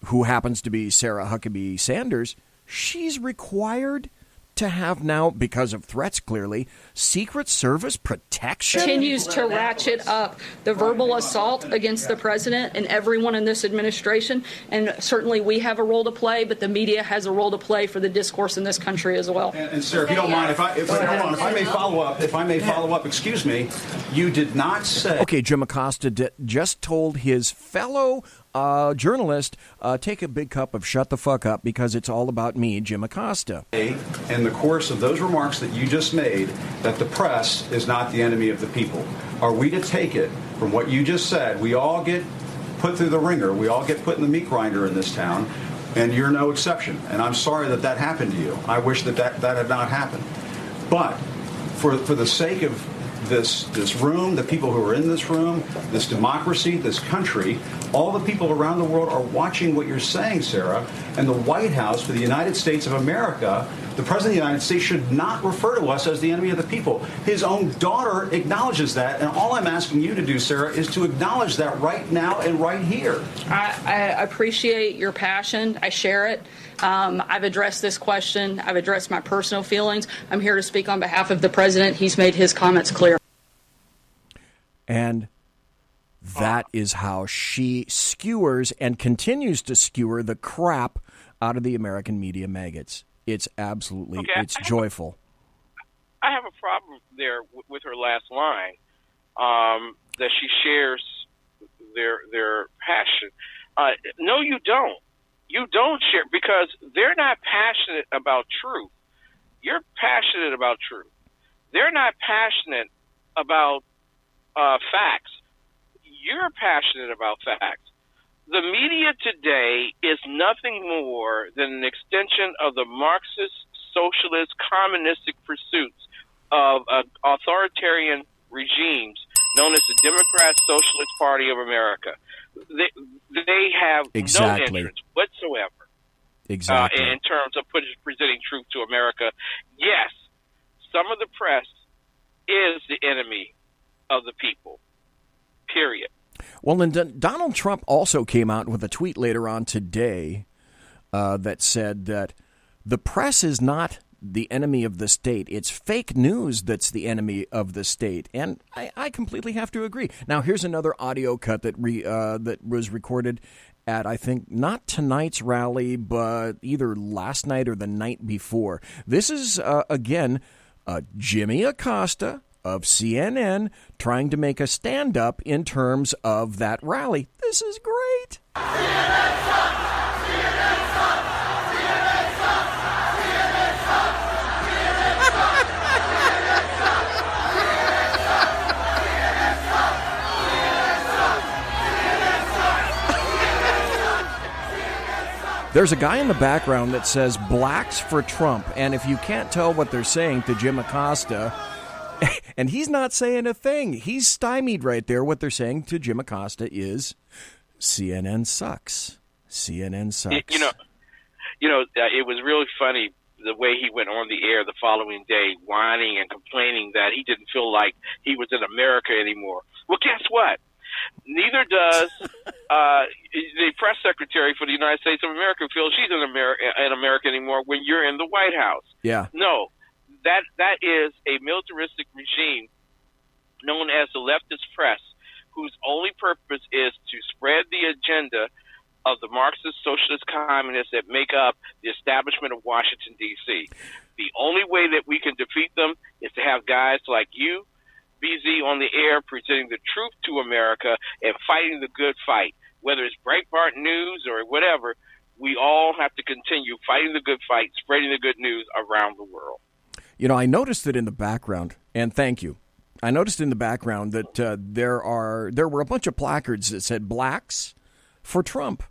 who happens to be Sarah Huckabee Sanders. She's required to have now, because of threats clearly, Secret Service protection? Continues to ratchet up the verbal assault against the president and everyone in this administration. And certainly we have a role to play, but the media has a role to play for the discourse in this country as well. And sir, if you don't mind, if I may follow up, excuse me, you did not say. Okay, Jim Acosta just told his fellow journalist, take a big cup of shut the fuck up because it's all about me, Jim Acosta. In the course of those remarks that you just made, that the press is not the enemy of the people. Are we to take it from what you just said? We all get put through the ringer. We all get put in the meat grinder in this town, and you're no exception. And I'm sorry that that happened to you. I wish that had not happened. But for the sake of this room, the people who are in this room, this democracy, this country, all the people around the world are watching what you're saying, Sarah, and the White House for the United States of America, the President of the United States should not refer to us as the enemy of the people. His own daughter acknowledges that, and all I'm asking you to do, Sarah, is to acknowledge that right now and right here. I appreciate your passion. I share it. I've addressed this question. I've addressed my personal feelings. I'm here to speak on behalf of the president. He's made his comments clear. And that is how she skewers and continues to skewer the crap out of the American media maggots. It's absolutely, it's joyful. I have a problem there with her last line, that she shares their passion. No, you don't. You don't share, because they're not passionate about truth. You're passionate about truth. They're not passionate about facts. You're passionate about facts. The media today is nothing more than an extension of the Marxist, socialist, communistic pursuits of authoritarian regimes known as the Democrat Socialist Party of America. They have no interest whatsoever in terms of presenting truth to America. Yes, some of the press is the enemy of the people, period. Well, and Donald Trump also came out with a tweet later on today that said that the press is not the enemy of the state. It's fake news that's the enemy of the state. And I completely have to agree. Now, here's another audio cut that was recorded at, I think, not tonight's rally, but either last night or the night before. This is, again, Jimmy Acosta of CNN trying to make a stand-up in terms of that rally. This is great. CNN sucks! CNN sucks! CNN sucks! CNN sucks! CNN sucks! CNN sucks! CNN sucks! There's a guy in the background that says blacks for Trump, and if you can't tell what they're saying to Jim Acosta, and he's not saying a thing. He's stymied right there. What they're saying to Jim Acosta is CNN sucks. CNN sucks. You know, it was really funny the way he went on the air the following day, whining and complaining that he didn't feel like he was in America anymore. Well, guess what? Neither does the press secretary for the United States of America feel she's in America anymore when you're in the White House. Yeah. No. That is a militaristic regime known as the leftist press, whose only purpose is to spread the agenda of the Marxist, socialist, communists that make up the establishment of Washington, D.C. The only way that we can defeat them is to have guys like you, BZ, on the air presenting the truth to America and fighting the good fight. Whether it's Breitbart News or whatever, we all have to continue fighting the good fight, spreading the good news around the world. You know, I noticed that in the background, and thank you, I noticed in the background that there were a bunch of placards that said blacks for Trump.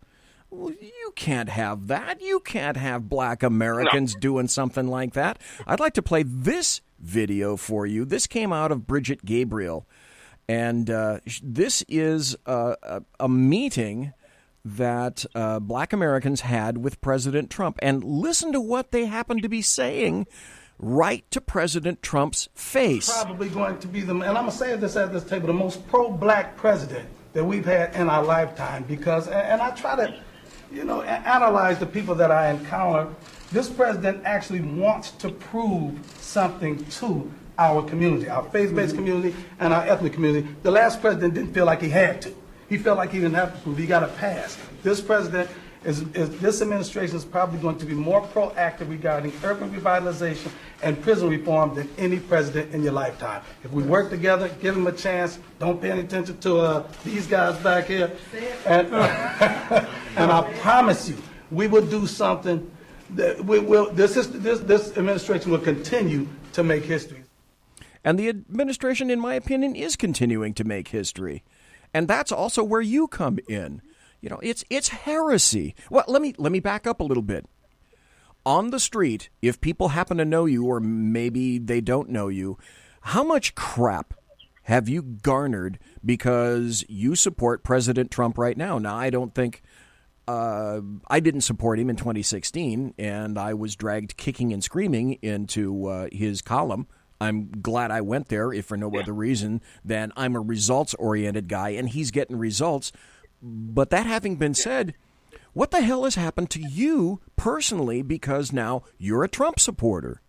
Well, you can't have that. You can't have black Americans doing something like that. I'd like to play this video for you. This came out of Bridget Gabriel, and this is a meeting that black Americans had with President Trump. And listen to what they happen to be saying right to President Trump's face. Probably going to be and I'm going to say this at this table, the most pro-black president that we've had in our lifetime, because, and I try to analyze the people that I encounter, this president actually wants to prove something to our community, our faith-based community and our ethnic community. The last president didn't feel like he had to. He felt like he didn't have to prove. He got a pass. This president this administration is probably going to be more proactive regarding urban revitalization and prison reform than any president in your lifetime. If we work together, give them a chance, don't pay any attention to these guys back here, and I promise you, we will do something that this administration will continue to make history. And the administration, in my opinion, is continuing to make history. And that's also where you come in. It's heresy. Well, let me back up a little bit. On the street, if people happen to know you or maybe they don't know you, how much crap have you garnered because you support President Trump right now? Now, I don't think I didn't support him in 2016, and I was dragged kicking and screaming into his column. I'm glad I went there, if for no other reason than I'm a results-oriented guy, and he's getting results. But that having been said, what the hell has happened to you personally because now you're a Trump supporter?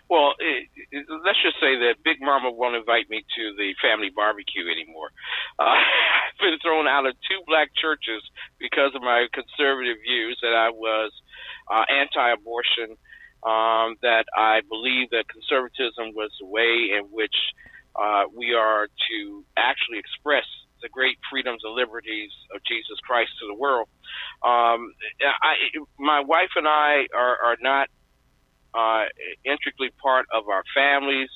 Well, let's just say that Big Mama won't invite me to the family barbecue anymore. I've been thrown out of 2 black churches because of my conservative views, that I was anti-abortion, that I believe that conservatism was the way in which we are to actually express the great freedoms and liberties of Jesus Christ to the world. My wife and I are not intricately part of our families.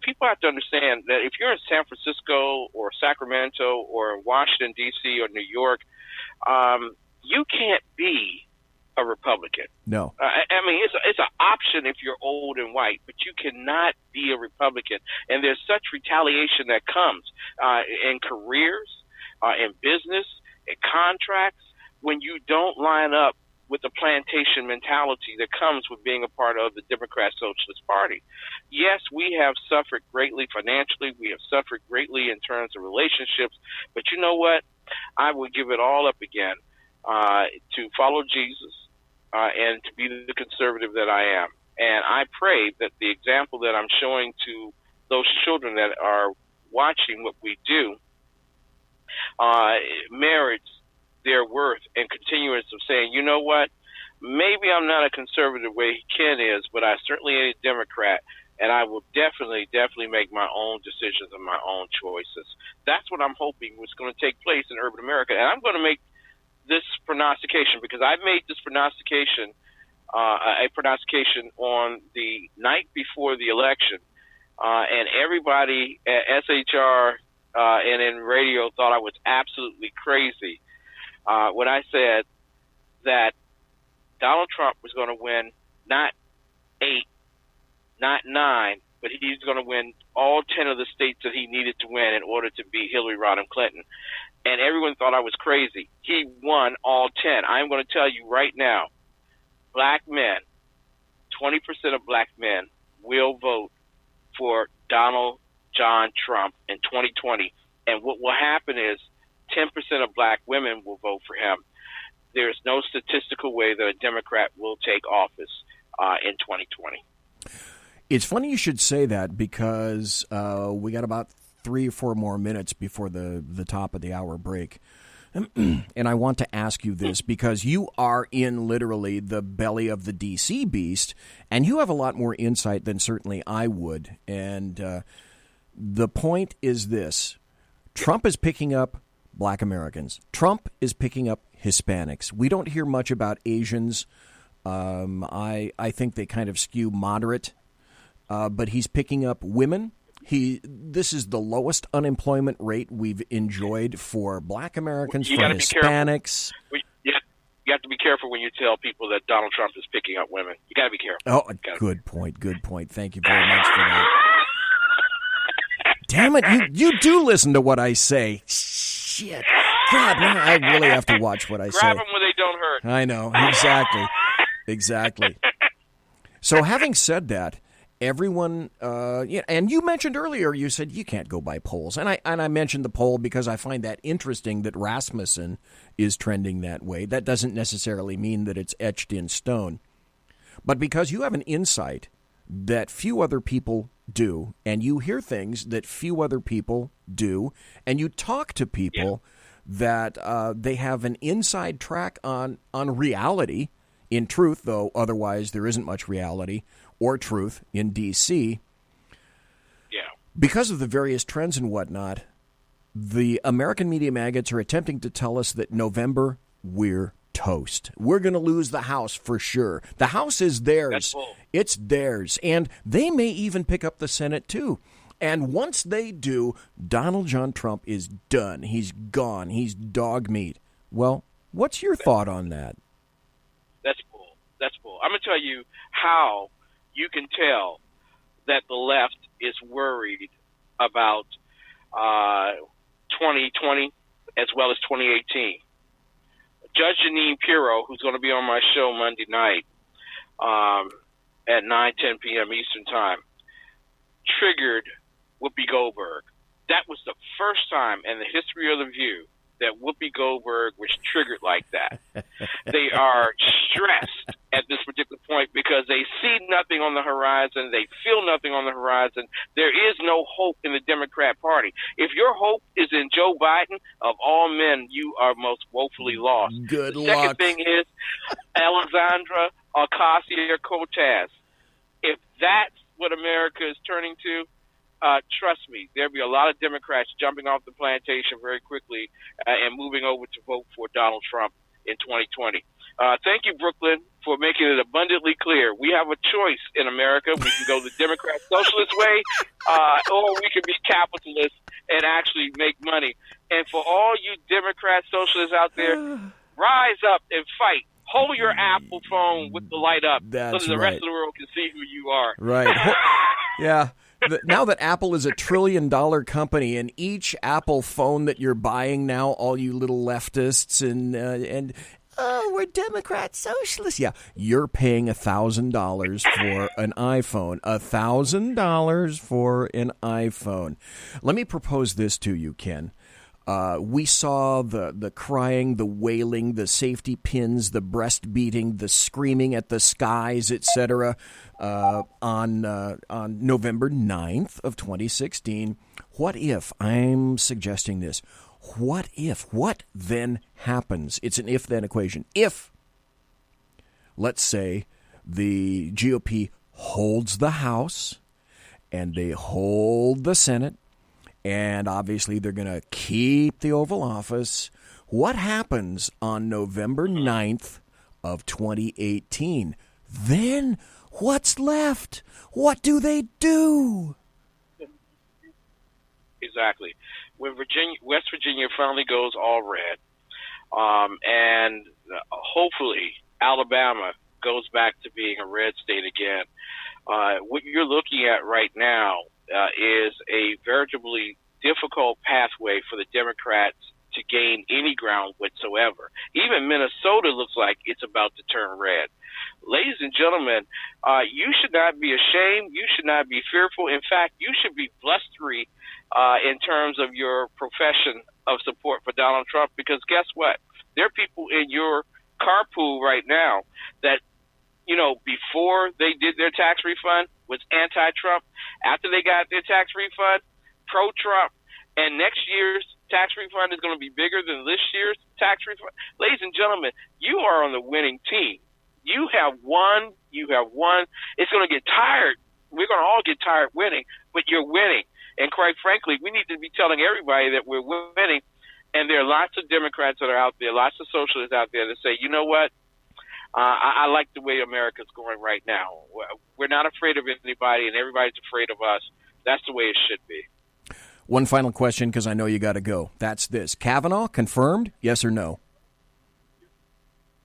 People have to understand that if you're in San Francisco or Sacramento or Washington, D.C. or New York, you can't be a Republican. No. I mean, it's an option if you're old and white, but you cannot be a Republican. And there's such retaliation that comes in careers, in business, in contracts, when you don't line up with the plantation mentality that comes with being a part of the Democrat Socialist Party. Yes, we have suffered greatly financially. We have suffered greatly in terms of relationships. But you know what? I would give it all up again to follow Jesus and to be the conservative that I am. And I pray that the example that I'm showing to those children that are watching what we do merits their worth and continuance of saying, you know what, maybe I'm not a conservative way Ken is, but I certainly ain't a Democrat, and I will definitely make my own decisions and my own choices. That's what I'm hoping was going to take place in urban America. And I'm going to make this prognostication, because I made this prognostication, a prognostication on the night before the election, and everybody at SHR and in radio thought I was absolutely crazy when I said that Donald Trump was going to win not 8, not 9, but he's going to win all 10 of the states that he needed to win in order to beat Hillary Rodham Clinton. And everyone thought I was crazy. He won all 10. I'm going to tell you right now, black men, 20% of black men will vote for Donald John Trump in 2020. And what will happen is 10% of black women will vote for him. There's no statistical way that a Democrat will take office in 2020. It's funny you should say that, because we got about 3 or 4 more minutes before the top of the hour break. And I want to ask you this, because you are in literally the belly of the D.C. beast, and you have a lot more insight than certainly I would. And the point is this. Trump is picking up black Americans. Trump is picking up Hispanics. We don't hear much about Asians. I think they kind of skew moderate. But he's picking up women. This is the lowest unemployment rate we've enjoyed for black Americans, for Hispanics. You have to be careful when you tell people that Donald Trump is picking up women. You got to be careful. Oh, good point. Thank you very much for that. Damn it, you do listen to what I say. Shit. God, now I really have to watch what I say. Grab them when they don't hurt. I know, exactly. So having said that, everyone, and you mentioned earlier, you said you can't go by polls. And I mentioned the poll because I find that interesting that Rasmussen is trending that way. That doesn't necessarily mean that it's etched in stone. But because you have an insight that few other people do, and you hear things that few other people do, and you talk to people that they have an inside track on reality, in truth, though otherwise there isn't much reality or truth in D.C. Yeah. Because of the various trends and whatnot, the American media maggots are attempting to tell us that November, we're toast. We're going to lose the House for sure. The House is theirs. It's theirs. And they may even pick up the Senate, too. And once they do, Donald John Trump is done. He's gone. He's dog meat. Well, what's your thought on that? That's bull. That's bull. I'm going to tell you how you can tell that the left is worried about 2020 as well as 2018. Judge Jeanine Pirro, who's going to be on my show Monday night at 9:10 p.m. Eastern Time, triggered Whoopi Goldberg. That was the first time in the history of The View that Whoopi Goldberg was triggered like that. They are stressed at this particular point because they see nothing on the horizon. They feel nothing on the horizon. There is no hope in the Democrat Party. If your hope is in Joe Biden, of all men, you are most woefully lost. Good the luck. Second thing is Alexandra Ocasio-Cortez. If that's what America is turning to, trust me, there'll be a lot of Democrats jumping off the plantation very quickly and moving over to vote for Donald Trump in 2020. Thank you, Brooklyn, for making it abundantly clear. We have a choice in America. We can go the Democrat socialist way, or we can be capitalists and actually make money. And for all you Democrat socialists out there, rise up and fight. Hold your Apple phone with the light up so that the rest of the world can see who you are. Right. Yeah. Now that Apple is $1 trillion company, and each Apple phone that you're buying now, all you little leftists and we're Democrat socialists. Yeah, you're paying $1,000 for an iPhone. $1,000 for an iPhone. Let me propose this to you, Ken. We saw the crying, the wailing, the safety pins, the breast beating, the screaming at the skies, etc. On November 9th of 2016. What if, I'm suggesting this, what then happens? It's an if-then equation. If, let's say, the GOP holds the House and they hold the Senate, and obviously they're going to keep the Oval Office. What happens on November 9th of 2018? Then what's left? What do they do? Exactly. When West Virginia finally goes all red, and hopefully Alabama goes back to being a red state again, what you're looking at right now is a veritably difficult pathway for the Democrats to gain any ground whatsoever. Even Minnesota looks like it's about to turn red. Ladies and gentlemen, you should not be ashamed. You should not be fearful. In fact, you should be blustery in terms of your profession of support for Donald Trump, because guess what? There are people in your carpool right now that, you know, before they did their tax refund was anti-Trump. After they got their tax refund, pro-Trump. And next year's tax refund is going to be bigger than this year's tax refund. Ladies and gentlemen, you are on the winning team. You have won. You have won. It's going to get tired. We're going to all get tired winning, but you're winning. And quite frankly, we need to be telling everybody that we're winning. And there are lots of Democrats that are out there, lots of socialists out there that say, you know what? I like the way America's going right now. We're not afraid of anybody, and everybody's afraid of us. That's the way it should be. One final question, because I know you got to go. That's this. Kavanaugh, confirmed, yes or no?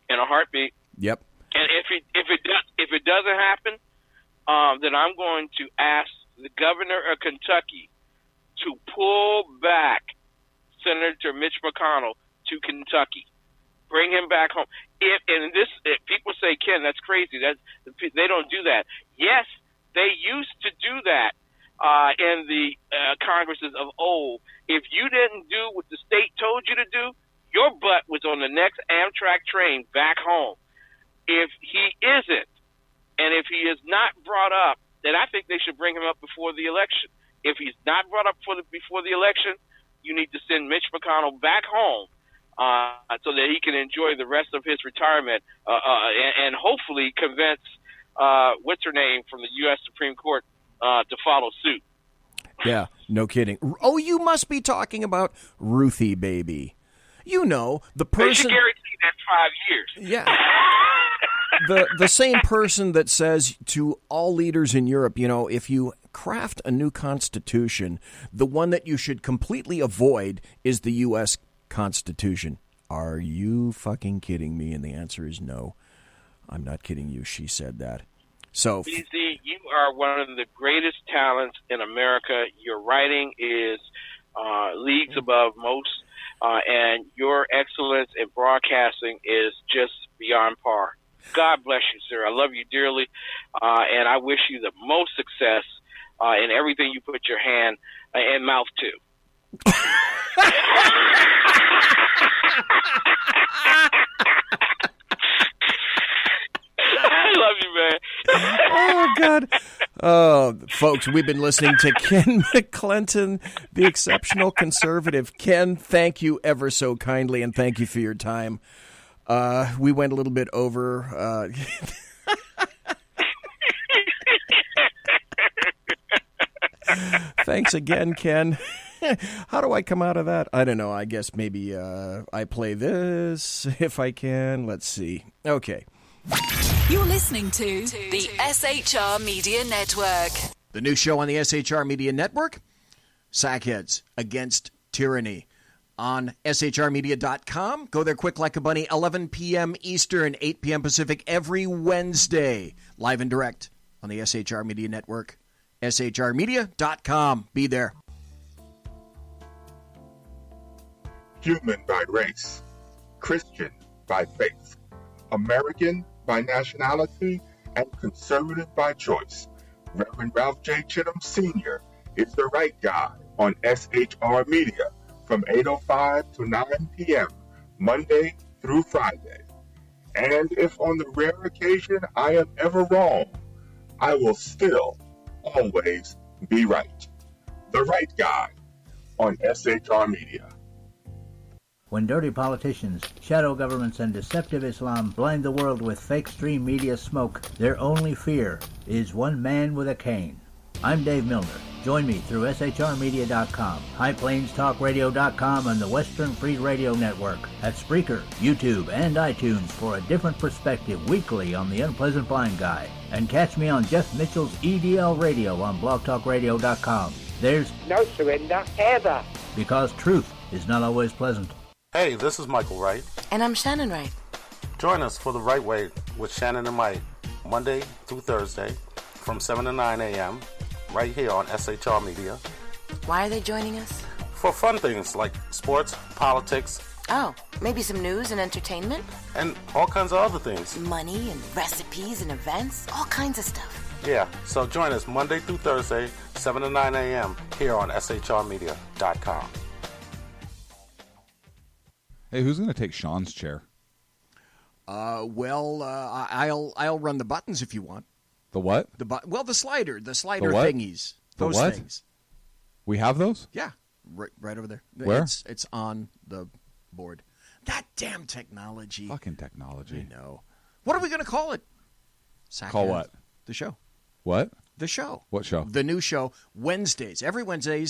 In a heartbeat. Yep. And if it doesn't happen, then I'm going to ask the governor of Kentucky to pull back Senator Mitch McConnell to Kentucky. Bring him back home. If people say, Ken, that's crazy. They don't do that. Yes, They used to do that in the Congresses of old. If you didn't do what the state told you to do, your butt was on the next Amtrak train back home. If he isn't, and if he is not brought up, then I think they should bring him up before the election. If he's not brought up before the election, you need to send Mitch McConnell back home so that he can enjoy the rest of his retirement and hopefully convince what's her name from the U.S. Supreme Court to follow suit. Yeah, no kidding. Oh, you must be talking about Ruthie, baby. You know, the person... They should guarantee that 5 years. Yeah. The same person that says to all leaders in Europe, you know, if you craft a new constitution, the one that you should completely avoid is the U.S. Constitution. Are you fucking kidding me? And the answer is no. I'm not kidding you. She said that. So, BZ, you are one of the greatest talents in America. Your writing is leagues above most, and your excellence in broadcasting is just beyond par. God bless you, sir. I love you dearly, and I wish you the most success in everything you put your hand and mouth to. I love you, man. Oh, God. Oh, folks, we've been listening to Ken McCLENTON, the exceptional conservative. Ken, thank you ever so kindly, and thank you for your time. We went a little bit over. Thanks again, Ken. How do I come out of that? I don't know. I guess maybe I play this if I can. Let's see. Okay. You're listening to the SHR Media Network. The new show on the SHR Media Network, Sackheads Against Tyranny. On shrmedia.com. Go there quick like a bunny, 11 p.m. Eastern, 8 p.m. Pacific, every Wednesday. Live and direct on the SHR Media Network. shrmedia.com. Be there. Human by race, Christian by faith, American by nationality, and conservative by choice. Reverend Ralph J. Chittum Sr. is the right guy on SHR Media from 8:05 to 9 p.m., Monday through Friday. And if on the rare occasion I am ever wrong, I will still always be right. The right guy on SHR Media. When dirty politicians, shadow governments, and deceptive Islam blind the world with fake stream media smoke, their only fear is one man with a cane. I'm Dave Milner. Join me through SHRmedia.com, HighPlainsTalkRadio.com, and the Western Free Radio Network at Spreaker, YouTube, and iTunes for a different perspective weekly on the Unpleasant Blind Guy. And catch me on Jeff Mitchell's EDL Radio on BlogTalkRadio.com. There's no surrender ever, because truth is not always pleasant. Hey, this is Michael Wright. And I'm Shannon Wright. Join us for The Right Way with Shannon and Mike, Monday through Thursday from 7 to 9 a.m., right here on SHR Media. Why are they joining us? For fun things like sports, politics. Oh, maybe some news and entertainment? And all kinds of other things. Money and recipes and events, all kinds of stuff. Yeah, so join us Monday through Thursday, 7 to 9 a.m. here on shrmedia.com. Hey, who's going to take Sean's chair? I'll run the buttons if you want. The what? The slider thingies. The Those what? things. We have those? Yeah, right over there. Where? It's on the board. That damn technology. Fucking technology. I know. What are we going to call it? Call what? The show. What? The show. What show? The new show, Wednesdays. Every Wednesday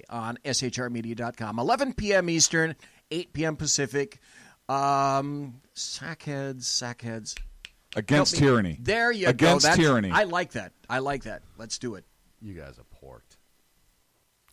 on shrmedia.com. 11 p.m. Eastern, 8 p.m. Pacific. Sackheads. Against tyranny. There you go. Against tyranny. I like that. Let's do it. You guys are porked.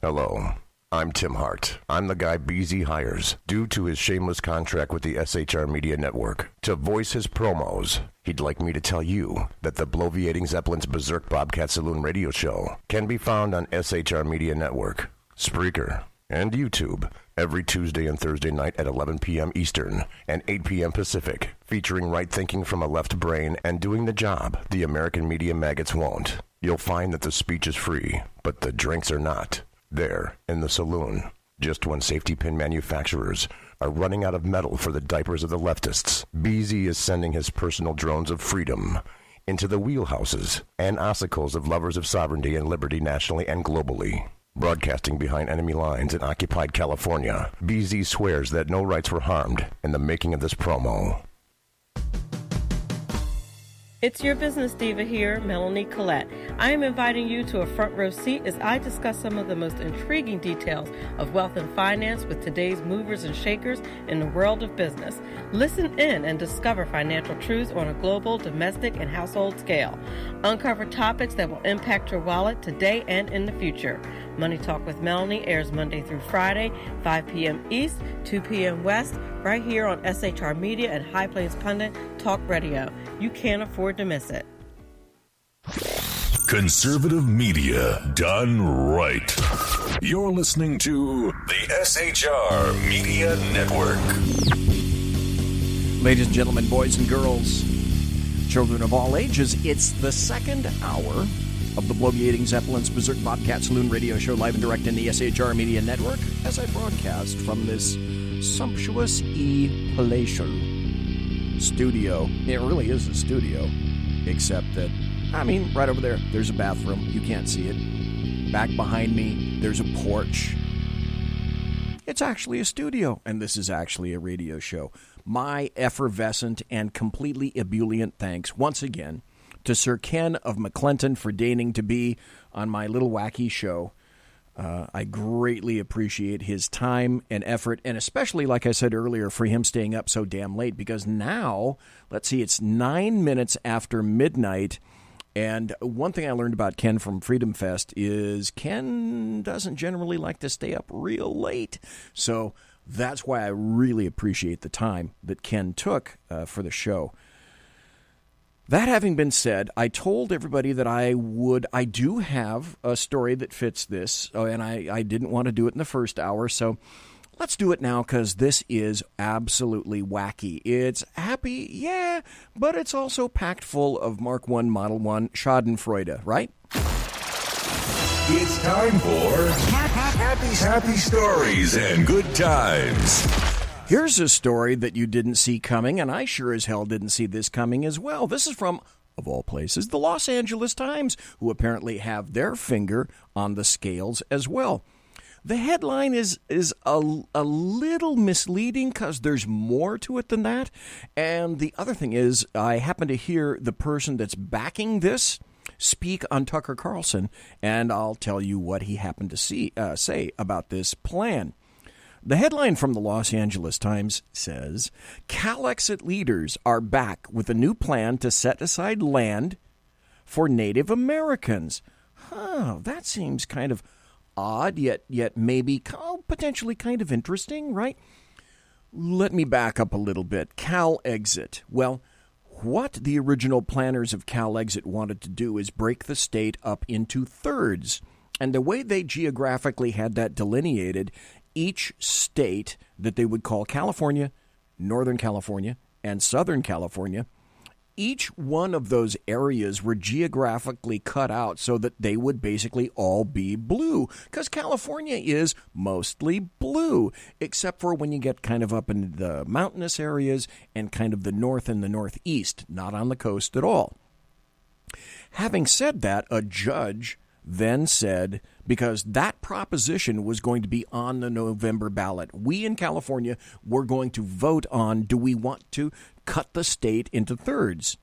Hello. I'm Tim Hart. I'm the guy BZ hires due to his shameless contract with the SHR Media Network to voice his promos. He'd like me to tell you that the bloviating Zeppelin's Berserk Bobcat Saloon radio show can be found on SHR Media Network, Spreaker, and YouTube every Tuesday and Thursday night at 11 p.m. Eastern and 8 p.m. Pacific, featuring right thinking from a left brain and doing the job the American media maggots won't. You'll find that the speech is free, but the drinks are not. There, in the saloon, just when safety pin manufacturers are running out of metal for the diapers of the leftists, BZ is sending his personal drones of freedom into the wheelhouses and ossicles of lovers of sovereignty and liberty nationally and globally. Broadcasting behind enemy lines in occupied California, BZ swears that no rights were harmed in the making of this promo. It's your business diva here, Melanie Collette. I am inviting you to a front row seat as I discuss some of the most intriguing details of wealth and finance with today's movers and shakers in the world of business. Listen in and discover financial truths on a global, domestic, and household scale. Uncover topics that will impact your wallet today and in the future. Money Talk with Melanie airs Monday through Friday, 5 p.m. East, 2 p.m. West, right here on SHR Media and High Plains Pundit Talk Radio. You can't afford to miss it. Conservative media done right. You're listening to the SHR Media Network. Ladies and gentlemen, boys and girls, children of all ages, it's the second hour of the Bloviating Zeppelin's Berserk Bobcat Saloon radio show, live and direct in the SHR Media Network, as I broadcast from this sumptuous palatial studio. It really is a studio, except that, right over there, there's a bathroom. You can't see it. Back behind me, there's a porch. It's actually a studio, and this is actually a radio show. My effervescent and completely ebullient thanks, once again, to Sir Ken of McCLENTON for deigning to be on my little wacky show. I greatly appreciate his time and effort, and especially, like I said earlier, for him staying up so damn late, because now, let's see, it's 9 minutes after midnight, and one thing I learned about Ken from Freedom Fest is Ken doesn't generally like to stay up real late, so that's why I really appreciate the time that Ken took for the show. That having been said, I told everybody that I do have a story that fits this, and I didn't want to do it in the first hour, so let's do it now because this is absolutely wacky. It's happy, yeah, but it's also packed full of Mark I, Model 1 Schadenfreude, right? It's time for happy stories and good times. Here's a story that you didn't see coming, and I sure as hell didn't see this coming as well. This is from, of all places, the Los Angeles Times, who apparently have their finger on the scales as well. The headline is a little misleading because there's more to it than that. And the other thing is, I happen to hear the person that's backing this speak on Tucker Carlson, and I'll tell you what he happened to say about this plan. The headline from the Los Angeles Times says, CalExit leaders are back with a new plan to set aside land for Native Americans. That seems kind of odd, yet maybe potentially kind of interesting, right? Let me back up a little bit. CalExit. Well, what the original planners of CalExit wanted to do is break the state up into thirds. And the way they geographically had that delineated, each state that they would call California, Northern California, and Southern California, each one of those areas were geographically cut out so that they would basically all be blue, because California is mostly blue, except for when you get kind of up in the mountainous areas and kind of the north and the northeast, not on the coast at all. Having said that, a judge then said, because that proposition was going to be on the November ballot, we in California were going to vote on, do we want to cut the state into thirds?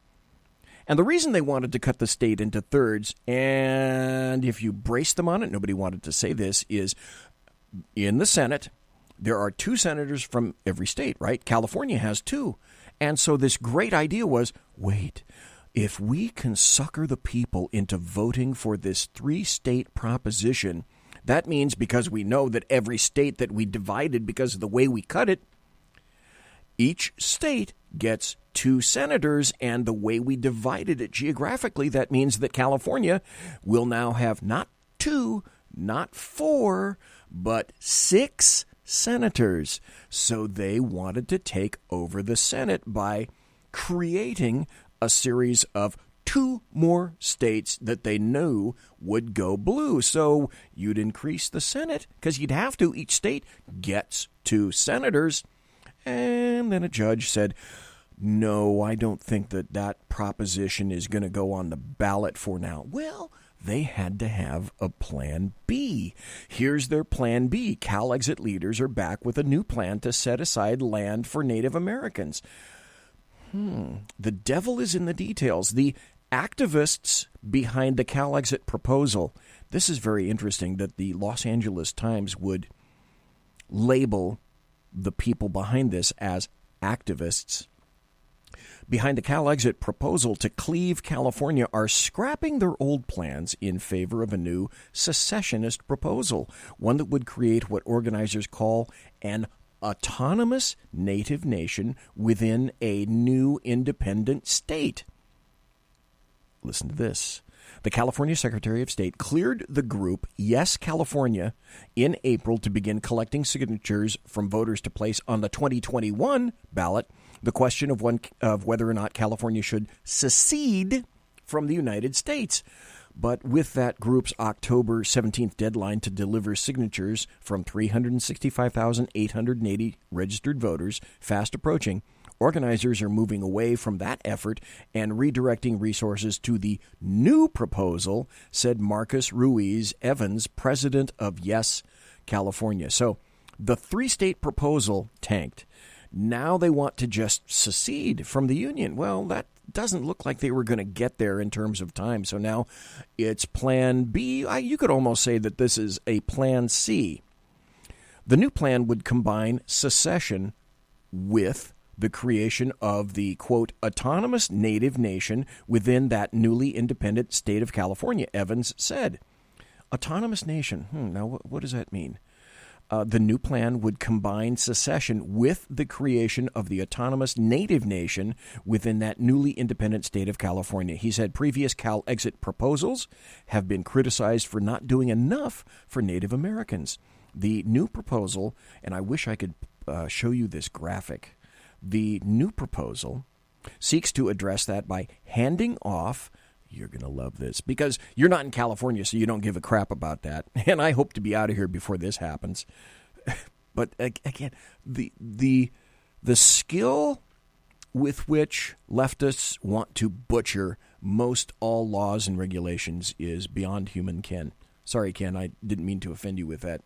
And the reason they wanted to cut the state into thirds, and if you brace them on it, nobody wanted to say this, is in the Senate, there are 2 senators from every state, right? California has 2. And so this great idea was, wait, if we can sucker the people into voting for this 3-state proposition, that means because we know that every state that we divided because of the way we cut it, each state gets 2 senators, and the way we divided it geographically, that means that California will now have not 2, not 4, but 6 senators. So they wanted to take over the Senate by creating a series of 2 more states that they knew would go blue. So you'd increase the Senate because you'd have to. Each state gets 2 senators. And then a judge said, no, I don't think that proposition is going to go on the ballot for now. Well, they had to have a plan B. Here's their plan B. CalExit leaders are back with a new plan to set aside land for Native Americans. The devil is in the details. The activists behind the CalExit proposal, this is very interesting that the Los Angeles Times would label the people behind this as activists. Behind the CalExit proposal to cleave California are scrapping their old plans in favor of a new secessionist proposal, one that would create what organizers call an autonomous native nation within a new independent state. Listen to this. The California Secretary of State cleared the group Yes California in April to begin collecting signatures from voters to place on the 2021 ballot the question of whether or not California should secede from the United States. But with that group's October 17th deadline to deliver signatures from 365,880 registered voters fast approaching, organizers are moving away from that effort and redirecting resources to the new proposal, said Marcus Ruiz Evans, president of Yes California. So the 3-state proposal tanked. Now they want to just secede from the union. Well, that doesn't look like they were going to get there in terms of time. So now it's plan B. You could almost say that this is a plan C. The new plan would combine secession with the creation of the, quote, autonomous native nation within that newly independent state of California, Evans said. Autonomous nation. Now, what does that mean? The new plan would combine secession with the creation of the autonomous native nation within that newly independent state of California. He said previous CalExit proposals have been criticized for not doing enough for Native Americans. The new proposal, and I wish I could show you this graphic, the new proposal seeks to address that by handing off. You're going to love this because you're not in California, so you don't give a crap about that. And I hope to be out of here before this happens. But again, the skill with which leftists want to butcher most all laws and regulations is beyond human ken. Sorry, Ken, I didn't mean to offend you with that.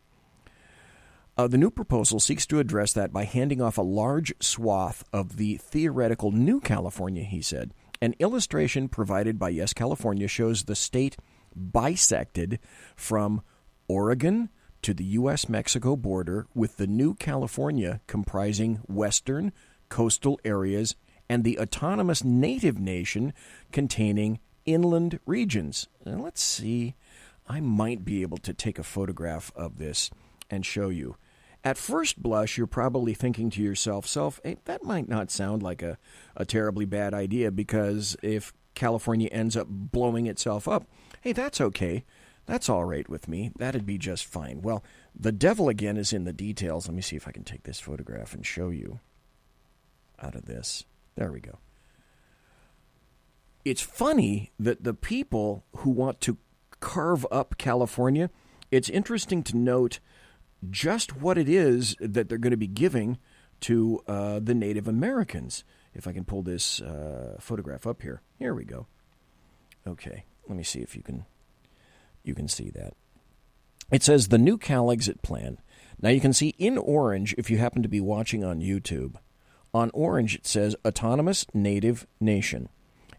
The new proposal seeks to address that by handing off a large swath of the theoretical new California, he said. An illustration provided by Yes California shows the state bisected from Oregon to the U.S.-Mexico border, with the new California comprising western coastal areas and the autonomous native nation containing inland regions. And let's see. I might be able to take a photograph of this and show you. At first blush, you're probably thinking to yourself, hey, that might not sound like a terribly bad idea, because if California ends up blowing itself up, hey, that's okay. That's all right with me. That'd be just fine. Well, the devil again is in the details. Let me see if I can take this photograph and show you out of this. There we go. It's funny that the people who want to carve up California, it's interesting to note just what it is that they're going to be giving to the Native Americans. If I can pull this photograph up here. Here we go. Okay, let me see if you can see that. It says the new CalExit plan. Now you can see in orange, if you happen to be watching on YouTube, on orange it says autonomous native nation.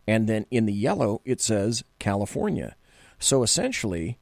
And then in the yellow it says California. So essentially,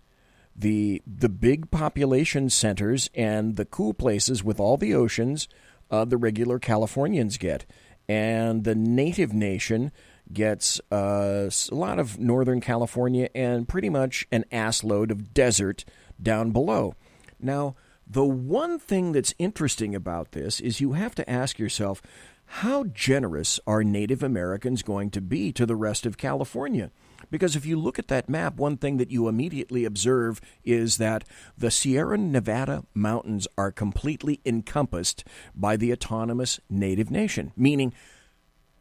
the big population centers and the cool places with all the oceans, the regular Californians get. And the native nation gets a lot of Northern California and pretty much an assload of desert down below. Now, The one thing that's interesting about this is you have to ask yourself, how generous are Native Americans going to be to the rest of California? Because if you look at that map, one thing that you immediately observe is that the Sierra Nevada mountains are completely encompassed by the autonomous Native nation, meaning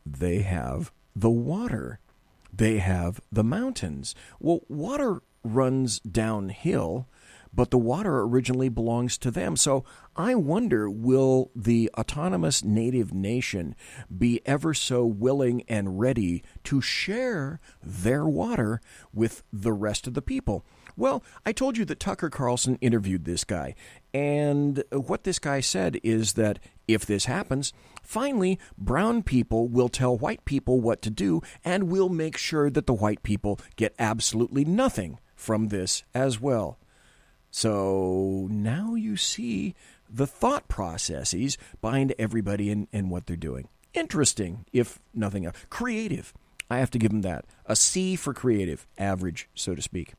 they have the water. They have the mountains. Well, water runs downhill, but the water originally belongs to them. So I wonder, will the autonomous Native nation be ever so willing and ready to share their water with the rest of the people? Well, I told you that Tucker Carlson interviewed this guy, and what this guy said is that if this happens, finally, brown people will tell white people what to do, and we'll make sure that the white people get absolutely nothing from this as well. So now you see the thought processes behind everybody and what they're doing. Interesting, if nothing else. Creative. I have to give them that. A C for creative. Average, so to speak.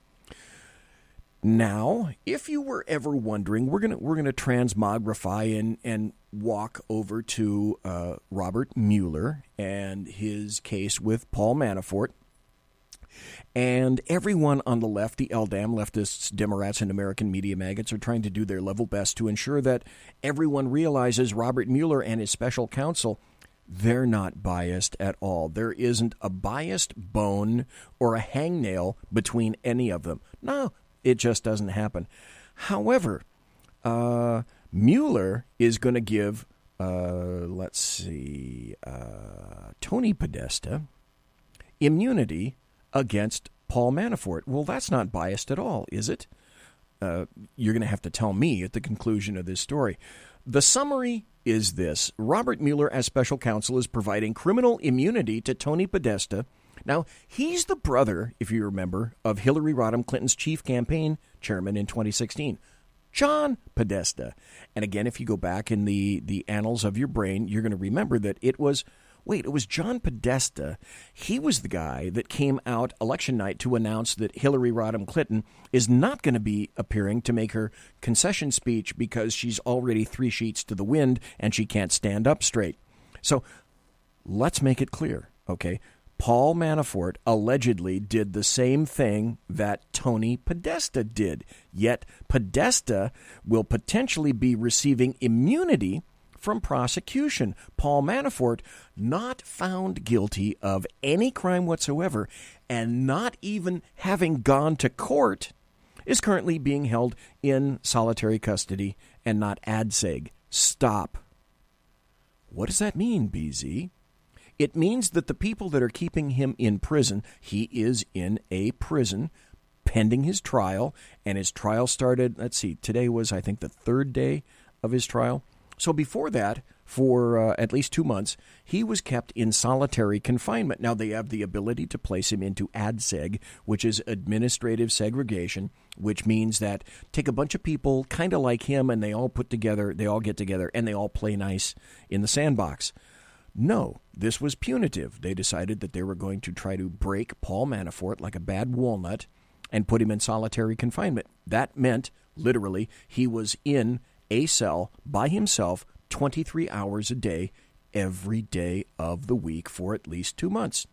Now, if you were ever wondering, we're gonna transmogrify and walk over to Robert Mueller and his case with Paul Manafort. And everyone on the left, the LDAMM, leftists, Democrats, and American media maggots, are trying to do their level best to ensure that everyone realizes Robert Mueller and his special counsel, they're not biased at all. There isn't a biased bone or a hangnail between any of them. No, it just doesn't happen. However, Mueller is going to give, Tony Podesta immunity against Paul Manafort. Well, that's not biased at all, is it? You're going to have to tell me at the conclusion of this story. The summary is this. Robert Mueller, as special counsel, is providing criminal immunity to Tony Podesta. Now, he's the brother, if you remember, of Hillary Rodham Clinton's chief campaign chairman in 2016, John Podesta. And again, if you go back in the annals of your brain, you're going to remember that it was John Podesta. He was the guy that came out election night to announce that Hillary Rodham Clinton is not going to be appearing to make her concession speech because she's already 3 sheets to the wind and she can't stand up straight. So let's make it clear, okay? Paul Manafort allegedly did the same thing that Tony Podesta did, yet Podesta will potentially be receiving immunity from prosecution. Paul Manafort, not found guilty of any crime whatsoever and not even having gone to court, is currently being held in solitary custody and not ADSEG. Stop. What does that mean, BZ? It means that the people that are keeping him in prison, he is in a prison pending his trial, and his trial started, today was, I think, the 3rd day of his trial. So before that, for at least 2 months, he was kept in solitary confinement. Now, they have the ability to place him into ADSEG, which is administrative segregation, which means that take a bunch of people kind of like him and they all get together, and they all play nice in the sandbox. No, this was punitive. They decided that they were going to try to break Paul Manafort like a bad walnut and put him in solitary confinement. That meant, literally, he was in a cell by himself 23 hours a day, every day of the week for at least 2 months.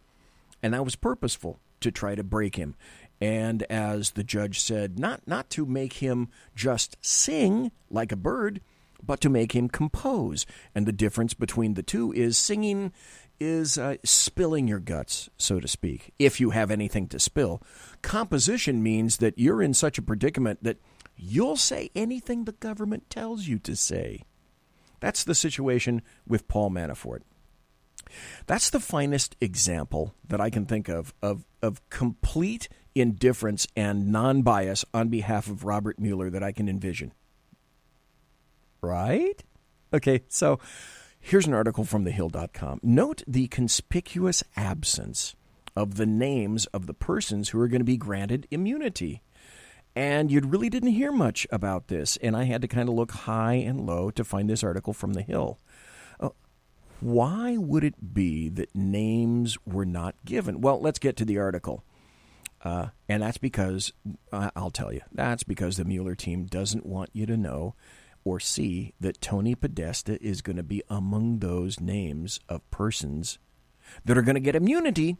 And that was purposeful, to try to break him. And as the judge said, not to make him just sing like a bird, but to make him compose. And the difference between the two is singing is spilling your guts, so to speak, if you have anything to spill. Composition means that you're in such a predicament that you'll say anything the government tells you to say. That's the situation with Paul Manafort. That's the finest example that I can think of complete indifference and non-bias on behalf of Robert Mueller that I can envision. Right? Okay, so here's an article from thehill.com. Note the conspicuous absence of the names of the persons who are going to be granted immunity. And you really didn't hear much about this, and I had to kind of look high and low to find this article from The Hill. Why would it be that names were not given? Well, let's get to the article. And that's because, I'll tell you, that's because the Mueller team doesn't want you to know or see that Tony Podesta is going to be among those names of persons that are going to get immunity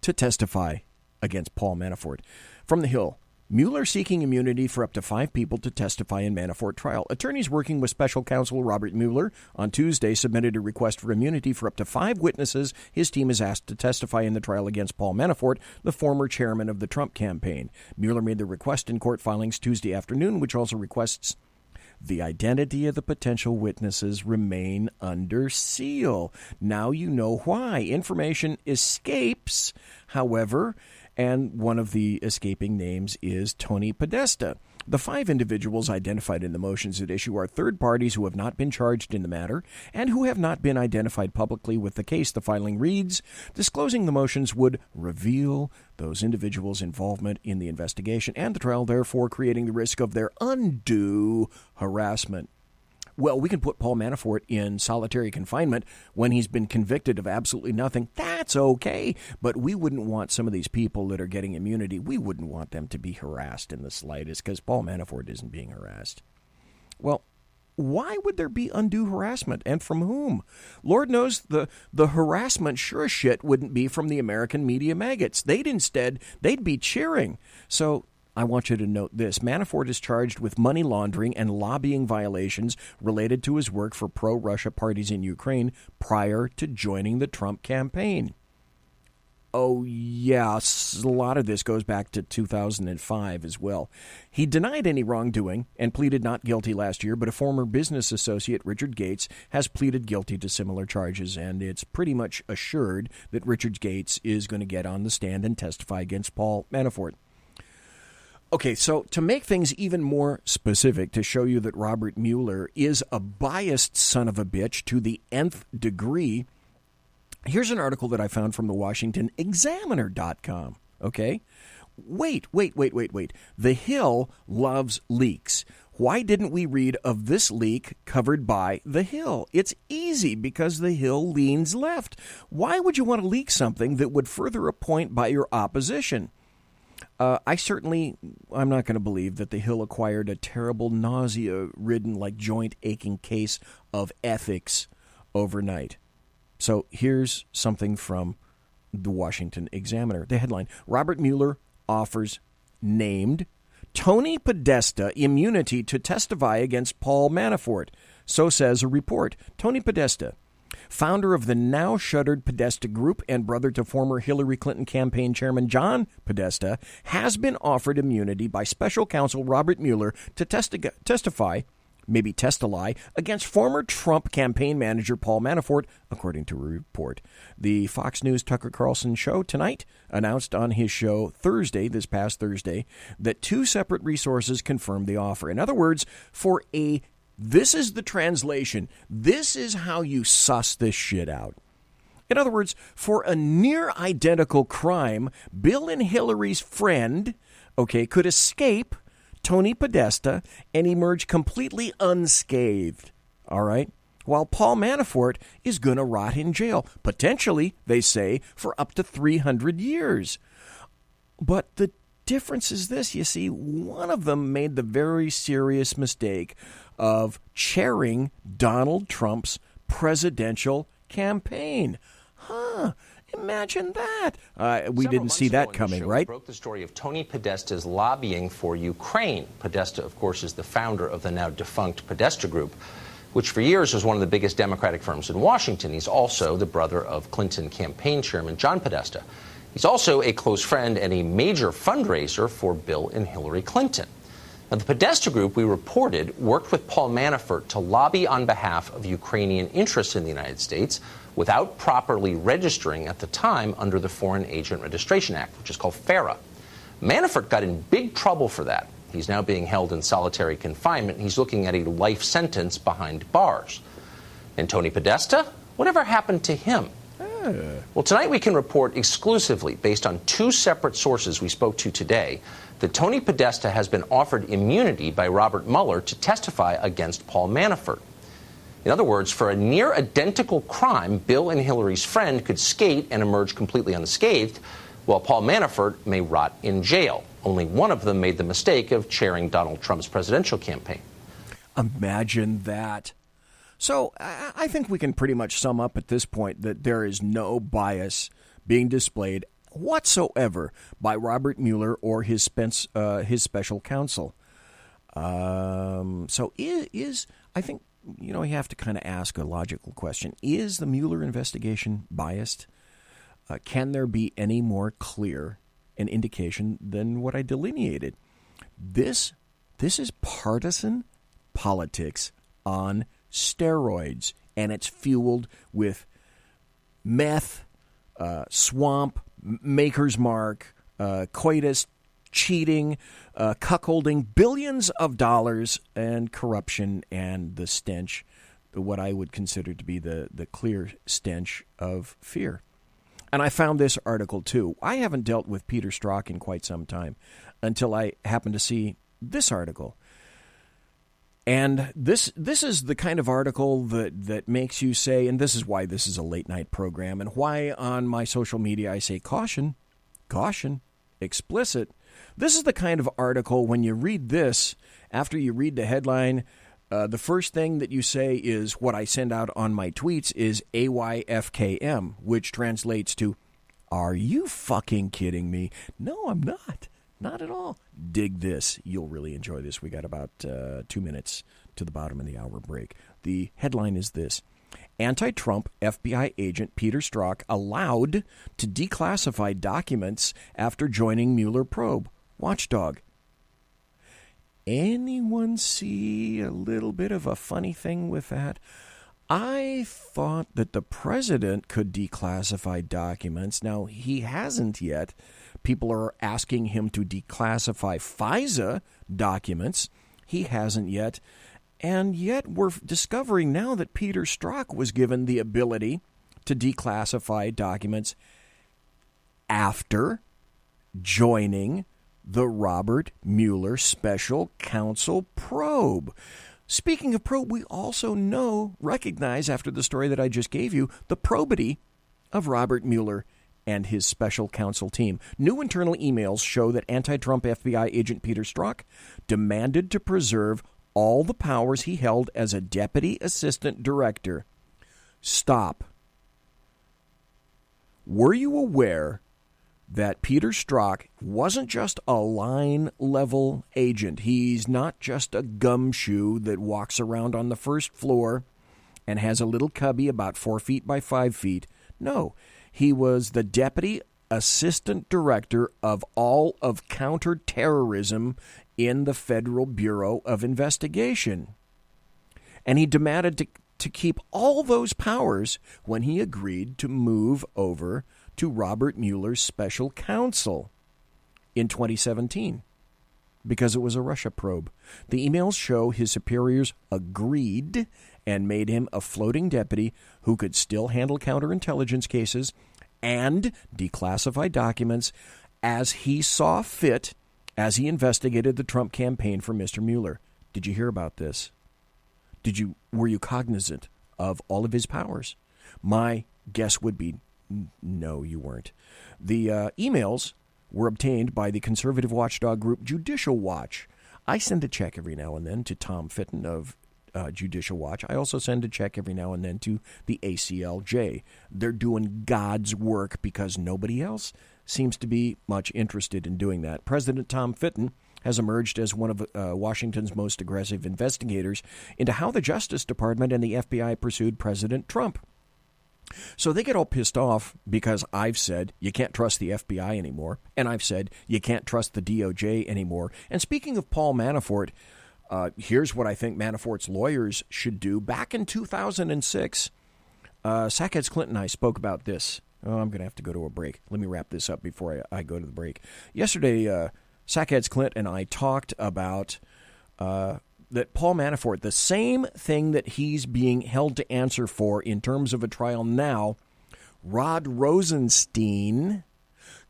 to testify against Paul Manafort. From the Hill, Mueller seeking immunity for up to 5 people to testify in Manafort trial. Attorneys working with special counsel Robert Mueller on Tuesday submitted a request for immunity for up to 5 witnesses his team is asked to testify in the trial against Paul Manafort, the former chairman of the Trump campaign. Mueller made the request in court filings Tuesday afternoon, which also requests the identity of the potential witnesses remain under seal. Now you know why. Information escapes, however, and one of the escaping names is Tony Podesta. The 5 individuals identified in the motions at issue are third parties who have not been charged in the matter and who have not been identified publicly with the case. The filing reads, disclosing the motions would reveal those individuals' involvement in the investigation and the trial, therefore creating the risk of their undue harassment. Well, we can put Paul Manafort in solitary confinement when he's been convicted of absolutely nothing. That's okay. But we wouldn't want some of these people that are getting immunity, we wouldn't want them to be harassed in the slightest, because Paul Manafort isn't being harassed. Well, why would there be undue harassment, and from whom? Lord knows the harassment sure as shit wouldn't be from the American media maggots. They'd be cheering. So I want you to note this. Manafort is charged with money laundering and lobbying violations related to his work for pro-Russia parties in Ukraine prior to joining the Trump campaign. Oh, yes, a lot of this goes back to 2005 as well. He denied any wrongdoing and pleaded not guilty last year, but a former business associate, Richard Gates, has pleaded guilty to similar charges, and it's pretty much assured that Richard Gates is going to get on the stand and testify against Paul Manafort. Okay, so to make things even more specific, to show you that Robert Mueller is a biased son of a bitch to the nth degree, here's an article that I found from the WashingtonExaminer.com. Okay? Wait. The Hill loves leaks. Why didn't we read of this leak covered by The Hill? It's easy, because The Hill leans left. Why would you want to leak something that would further a point by your opposition? I'm not going to believe that the Hill acquired a terrible nausea-ridden, like joint-aching case of ethics overnight. So here's something from the Washington Examiner. The headline, Robert Mueller offers named Tony Podesta immunity to testify against Paul Manafort. So says a report. Tony Podesta, founder of the now shuttered Podesta Group and brother to former Hillary Clinton campaign chairman John Podesta, has been offered immunity by special counsel Robert Mueller to testify, maybe test a lie, against former Trump campaign manager Paul Manafort, according to a report. The Fox News Tucker Carlson show tonight announced on his show this past Thursday, that 2 separate resources confirmed the offer. In other words, this is the translation. This is how you suss this shit out. In other words, for a near-identical crime, Bill and Hillary's friend, could escape Tony Podesta and emerge completely unscathed, all right? While Paul Manafort is going to rot in jail, potentially, they say, for up to 300 years. But the difference is this, you see, one of them made the very serious mistake of chairing Donald Trump's presidential campaign. Imagine that. We didn't see that coming, right? Broke the story of Tony Podesta's lobbying for Ukraine. Podesta, of course, is the founder of the now defunct Podesta Group, which for years was one of the biggest Democratic firms in Washington. He's also the brother of Clinton campaign chairman John Podesta. He's also a close friend and a major fundraiser for Bill and Hillary Clinton. Now, the Podesta Group, we reported, worked with Paul Manafort to lobby on behalf of Ukrainian interests in the United States without properly registering at the time under the Foreign Agent Registration Act, which is called FARA. Manafort got in big trouble for that. He's now being held in solitary confinement. He's looking at a life sentence behind bars. And Tony Podesta? Whatever happened to him? Well, tonight we can report exclusively, based on 2 separate sources we spoke to today, that Tony Podesta has been offered immunity by Robert Mueller to testify against Paul Manafort. In other words, for a near-identical crime, Bill and Hillary's friend could skate and emerge completely unscathed, while Paul Manafort may rot in jail. Only one of them made the mistake of chairing Donald Trump's presidential campaign. Imagine that. So I think we can pretty much sum up at this point that there is no bias being displayed whatsoever by Robert Mueller or his special counsel. So I think, you have to kind of ask a logical question. Is the Mueller investigation biased? Can there be any more clear an indication than what I delineated? This is partisan politics on steroids, and it's fueled with meth, swamp, maker's mark, coitus, cheating, cuckolding, billions of dollars, and corruption, and the stench, what I would consider to be the clear stench of fear. And I found this article, too. I haven't dealt with Peter Strzok in quite some time until I happened to see this article. And this is the kind of article that makes you say, and this is why this is a late-night program, and why on my social media I say caution, explicit. This is the kind of article when you read this, after you read the headline, the first thing that you say is what I send out on my tweets is AYFKM, which translates to, are you fucking kidding me? No, I'm not. Not at all. Dig this. You'll really enjoy this. We got about 2 minutes to the bottom of the hour break. The headline is this. Anti-Trump FBI agent Peter Strzok allowed to declassify documents after joining Mueller probe. Watchdog. Anyone see a little bit of a funny thing with that? I thought that the president could declassify documents. Now, he hasn't yet. People are asking him to declassify FISA documents. He hasn't yet. And yet we're discovering now that Peter Strzok was given the ability to declassify documents after joining the Robert Mueller special counsel probe. Speaking of probe, we also recognize after the story that I just gave you, the probity of Robert Mueller and his special counsel team. New internal emails show that anti-Trump FBI agent Peter Strzok demanded to preserve all the powers he held as a deputy assistant director. Stop. Were you aware that Peter Strzok wasn't just a line-level agent? He's not just a gumshoe that walks around on the first floor and has a little cubby about 4 feet by 5 feet. No, he was the deputy assistant director of all of counterterrorism in the Federal Bureau of Investigation. And he demanded to keep all those powers when he agreed to move over to Robert Mueller's special counsel in 2017 because it was a Russia probe. The emails show his superiors agreed and made him a floating deputy who could still handle counterintelligence cases and declassify documents as he saw fit as he investigated the Trump campaign for Mr. Mueller. Did you hear about this? Were you cognizant of all of his powers? My guess would be no, you weren't. The emails were obtained by the conservative watchdog group Judicial Watch. I send a check every now and then to Tom Fitton of Judicial Watch. I also send a check every now and then to the ACLJ. They're doing God's work because nobody else seems to be much interested in doing that. President Tom Fitton has emerged as one of Washington's most aggressive investigators into how the Justice Department and the FBI pursued President Trump. So they get all pissed off because I've said you can't trust the FBI anymore, and I've said you can't trust the DOJ anymore. And speaking of Paul Manafort, here's what I think Manafort's lawyers should do. Back in 2006, Sackheads Clinton and I spoke about this. Oh, I'm going to have to go to a break. Let me wrap this up before I go to the break. Yesterday, Sackheads Clint and I talked about that Paul Manafort, the same thing that he's being held to answer for in terms of a trial now, Rod Rosenstein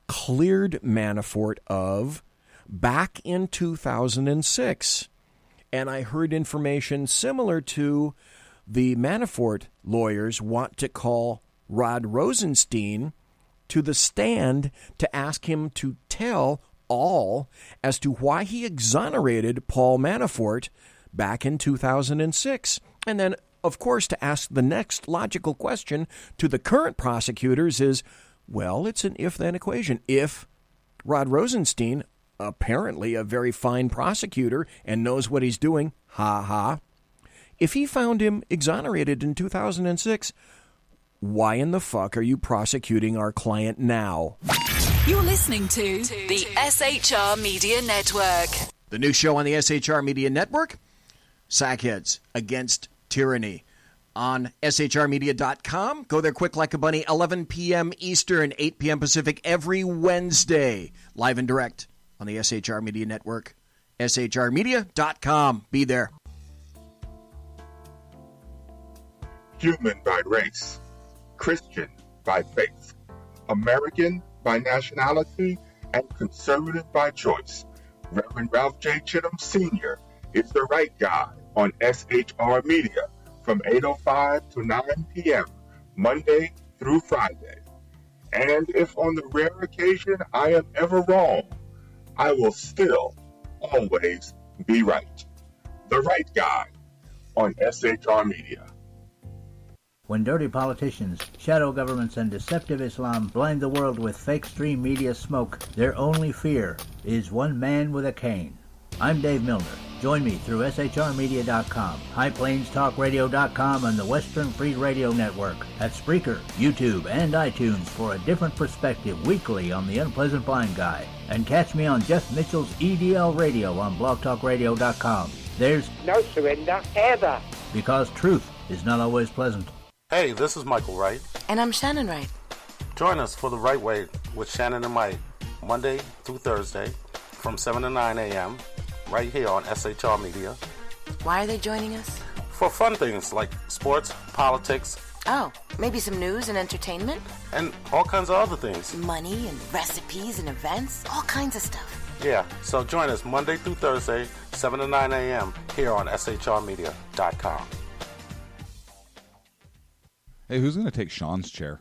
cleared Manafort of back in 2006. And I heard information similar to the Manafort lawyers want to call Rod Rosenstein to the stand to ask him to tell all as to why he exonerated Paul Manafort back in 2006. And then, of course, to ask the next logical question to the current prosecutors is, well, it's an if-then equation. If Rod Rosenstein, apparently a very fine prosecutor and knows what he's doing, if he found him exonerated in 2006, why in the fuck are you prosecuting our client now? You're listening to the SHR Media Network. The new show on the SHR Media Network, Sackheads Against Tyranny, on shrmedia.com. Go there quick like a bunny, 11 p.m. Eastern, 8 p.m. Pacific, every Wednesday, live and direct on the SHR Media Network. shrmedia.com. Be there. Human by race, Christian by faith, American by nationality, and conservative by choice. Reverend Ralph J. Chittum Sr. is the right guy on SHR Media from 8:05 to 9 p.m., Monday through Friday. And if on the rare occasion I am ever wrong, I will still always be right. The right guy on SHR Media. When dirty politicians, shadow governments, and deceptive Islam blind the world with fake stream media smoke, their only fear is one man with a cane. I'm Dave Milner. Join me through SHRmedia.com, HighPlainsTalkRadio.com, and the Western Free Radio Network at Spreaker, YouTube, and iTunes for a different perspective weekly on the Unpleasant Blind Guy. And catch me on Jeff Mitchell's EDL Radio on BlogTalkRadio.com. There's no surrender ever, because truth is not always pleasant. Hey, this is Michael Wright. And I'm Shannon Wright. Join us for The Right Way with Shannon and Mike, Monday through Thursday from 7 to 9 a.m., right here on SHR Media. Why are they joining us? For fun things like sports, politics. Oh, maybe some news and entertainment? And all kinds of other things. Money and recipes and events, all kinds of stuff. Yeah, so join us Monday through Thursday, 7 to 9 a.m. here on SHRmedia.com. Hey, who's going to take Sean's chair?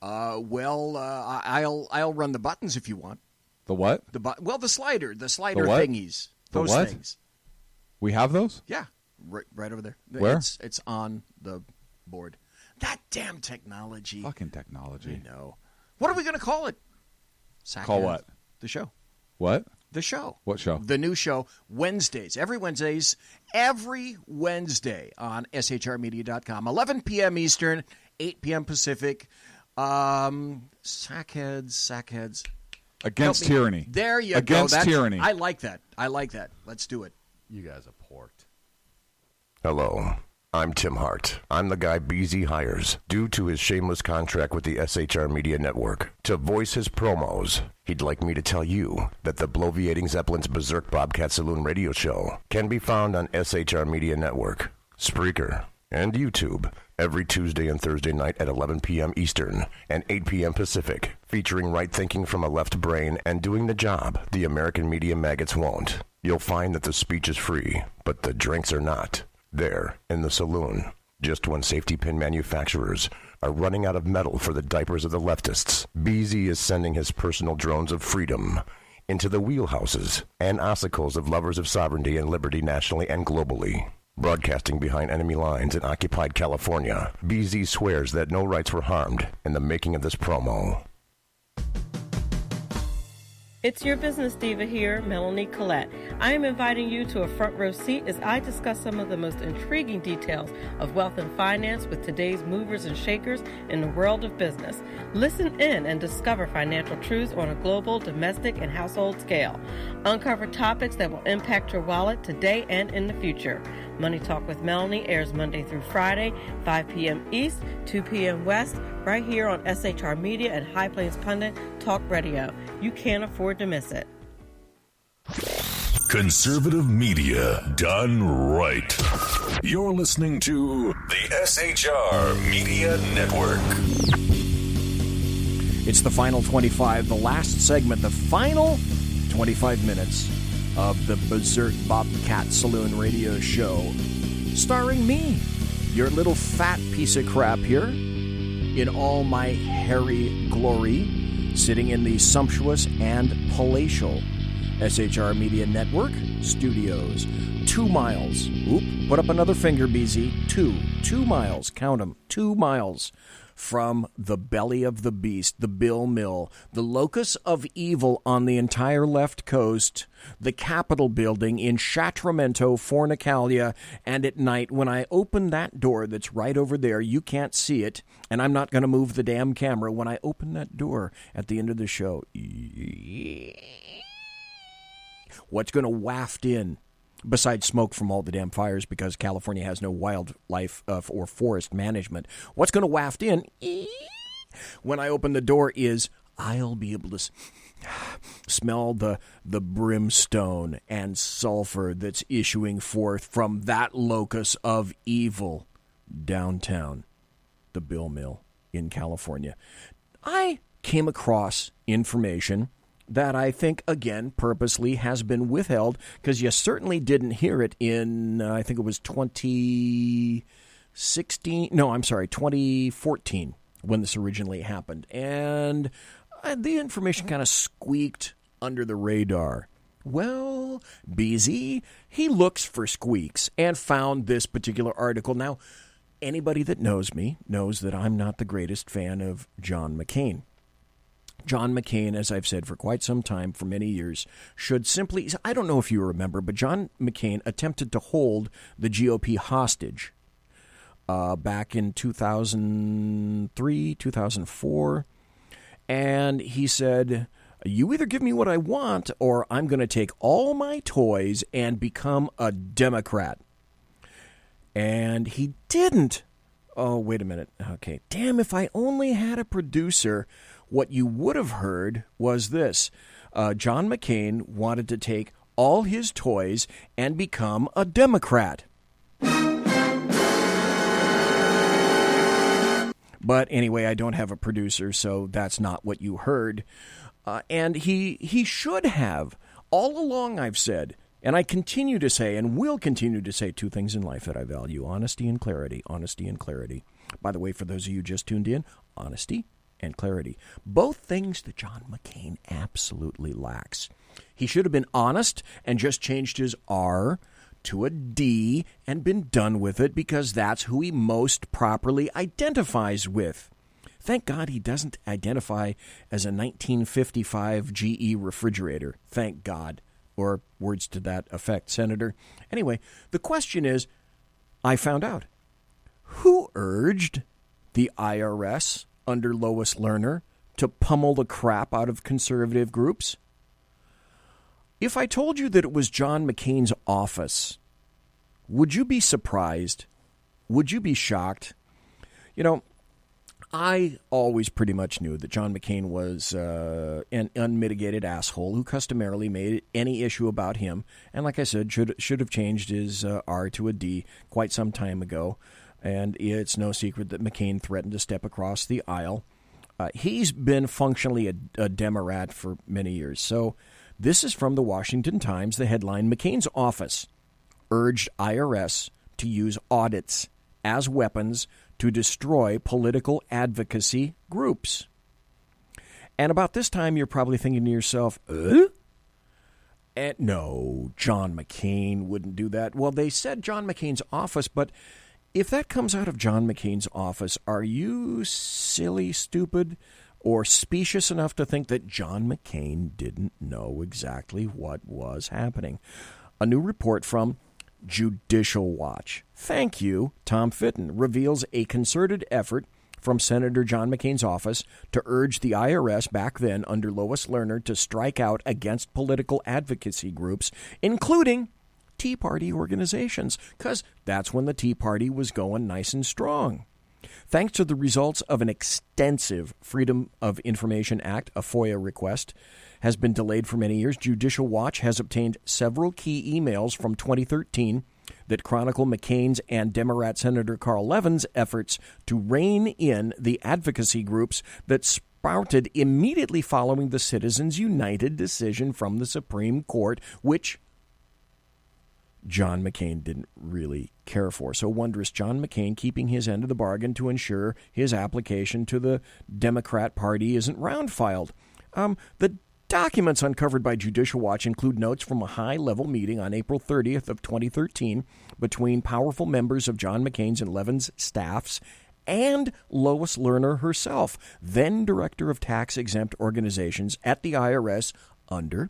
I'll run the buttons if you want. The what? The slider the thingies. Those what? Things. We have those? Yeah, right over there. Where? It's on the board. That damn technology. Fucking technology. I know. What are we going to call it? Call what? The show. What? The show. What show? The new show, Wednesdays. Every Wednesday on shrmedia.com. 11 p.m. Eastern, 8 p.m. Pacific. Sackheads. Against tyranny. There you Against go. tyranny. I like that. Let's do it. You guys are porked. Hello, I'm Tim Hart. I'm the guy BZ hires, due to his shameless contract with the SHR Media Network, to voice his promos. He'd like me to tell you that the Bloviating Zeppelin's Berserk Bobcat Saloon radio show can be found on SHR Media Network, Spreaker, and YouTube every Tuesday and Thursday night at 11 p.m. Eastern and 8 p.m. Pacific, featuring right thinking from a left brain and doing the job the American media maggots won't. You'll find that the speech is free, but the drinks are not. There, in the saloon, just when safety pin manufacturers are running out of metal for the diapers of the leftists, BZ is sending his personal drones of freedom into the wheelhouses and ossicles of lovers of sovereignty and liberty nationally and globally. Broadcasting behind enemy lines in occupied California, BZ swears that no rights were harmed in the making of this promo. It's your business diva here, Melanie Collette. I am inviting you to a front row seat as I discuss some of the most intriguing details of wealth and finance with today's movers and shakers in the world of business. Listen in and discover financial truths on a global, domestic, and household scale. Uncover topics that will impact your wallet today and in the future. Money Talk with Melanie airs Monday through Friday, 5 p.m. East, 2 p.m. West, right here on SHR Media and High Plains Pundit Talk Radio. You can't afford to miss it. Conservative media done right. You're listening to the SHR Media Network. It's the final 25, the last segment, the final 25 minutes of the Berserk Bobcat Saloon radio show, starring me, your little fat piece of crap here, in all my hairy glory, sitting in the sumptuous and palatial SHR Media Network studios. 2 miles. Oop, put up another finger, BZ. 2 miles, count them, 2 miles from the belly of the beast, the Bill Mill, the locus of evil on the entire left coast, the Capitol building in Sacramento, Fornicalia, and at night, when I open that door that's right over there, you can't see it, and I'm not going to move the damn camera. When I open that door at the end of the show, what's going to waft in? Besides smoke from all the damn fires, because California has no wildlife or forest management. What's going to waft in when I open the door is I'll be able to smell the brimstone and sulfur that's issuing forth from that locus of evil downtown, the Bill Mill in California. I came across information that I think, again, purposely has been withheld, because you certainly didn't hear it in, I think it was 2014, when this originally happened. And the information kind of squeaked under the radar. Well, BZ, he looks for squeaks and found this particular article. Now, anybody that knows me knows that I'm not the greatest fan of John McCain. John McCain, as I've said for quite some time, for many years, should simply, I don't know if you remember, but John McCain attempted to hold the GOP hostage back in 2003, 2004. And he said, you either give me what I want or I'm going to take all my toys and become a Democrat. And he didn't. Oh, wait a minute. Okay. Damn, if I only had a producer. What you would have heard was this. John McCain wanted to take all his toys and become a Democrat. But anyway, I don't have a producer, so that's not what you heard. And he should have. All along I've said, and I continue to say, and will continue to say, two things in life that I value: honesty and clarity. Honesty and clarity. By the way, for those of you just tuned in, honesty and clarity. Both things that John McCain absolutely lacks. He should have been honest and just changed his R to a D and been done with it, because that's who he most properly identifies with. Thank God he doesn't identify as a 1955 GE refrigerator. Thank God. Or words to that effect, Senator. Anyway, the question is, I found out. Who urged the IRS under Lois Lerner to pummel the crap out of conservative groups? If I told you that it was John McCain's office, would you be surprised? Would you be shocked? You know, I always pretty much knew that John McCain was an unmitigated asshole who customarily made any issue about him, and like I said, should have changed his R to a D quite some time ago. And it's no secret that McCain threatened to step across the aisle. He's been functionally a Democrat for many years. So this is from the Washington Times, the headline: McCain's office urged IRS to use audits as weapons to destroy political advocacy groups. And about this time, you're probably thinking to yourself, And no, John McCain wouldn't do that. Well, they said John McCain's office, but if that comes out of John McCain's office, are you silly, stupid, or specious enough to think that John McCain didn't know exactly what was happening? A new report from Judicial Watch, thank you, Tom Fitton, reveals a concerted effort from Senator John McCain's office to urge the IRS back then under Lois Lerner to strike out against political advocacy groups, including Tea Party organizations, because that's when the Tea Party was going nice and strong. Thanks to the results of an extensive Freedom of Information Act, a FOIA request, has been delayed for many years, Judicial Watch has obtained several key emails from 2013 that chronicle McCain's and Democrat Senator Carl Levin's efforts to rein in the advocacy groups that sprouted immediately following the Citizens United decision from the Supreme Court, which John McCain didn't really care for. So wondrous John McCain keeping his end of the bargain to ensure his application to the Democrat Party isn't round-filed. The Documents uncovered by Judicial Watch include notes from a high-level meeting on April 30th of 2013 between powerful members of John McCain's and Levin's staffs and Lois Lerner herself, then director of tax-exempt organizations at the IRS under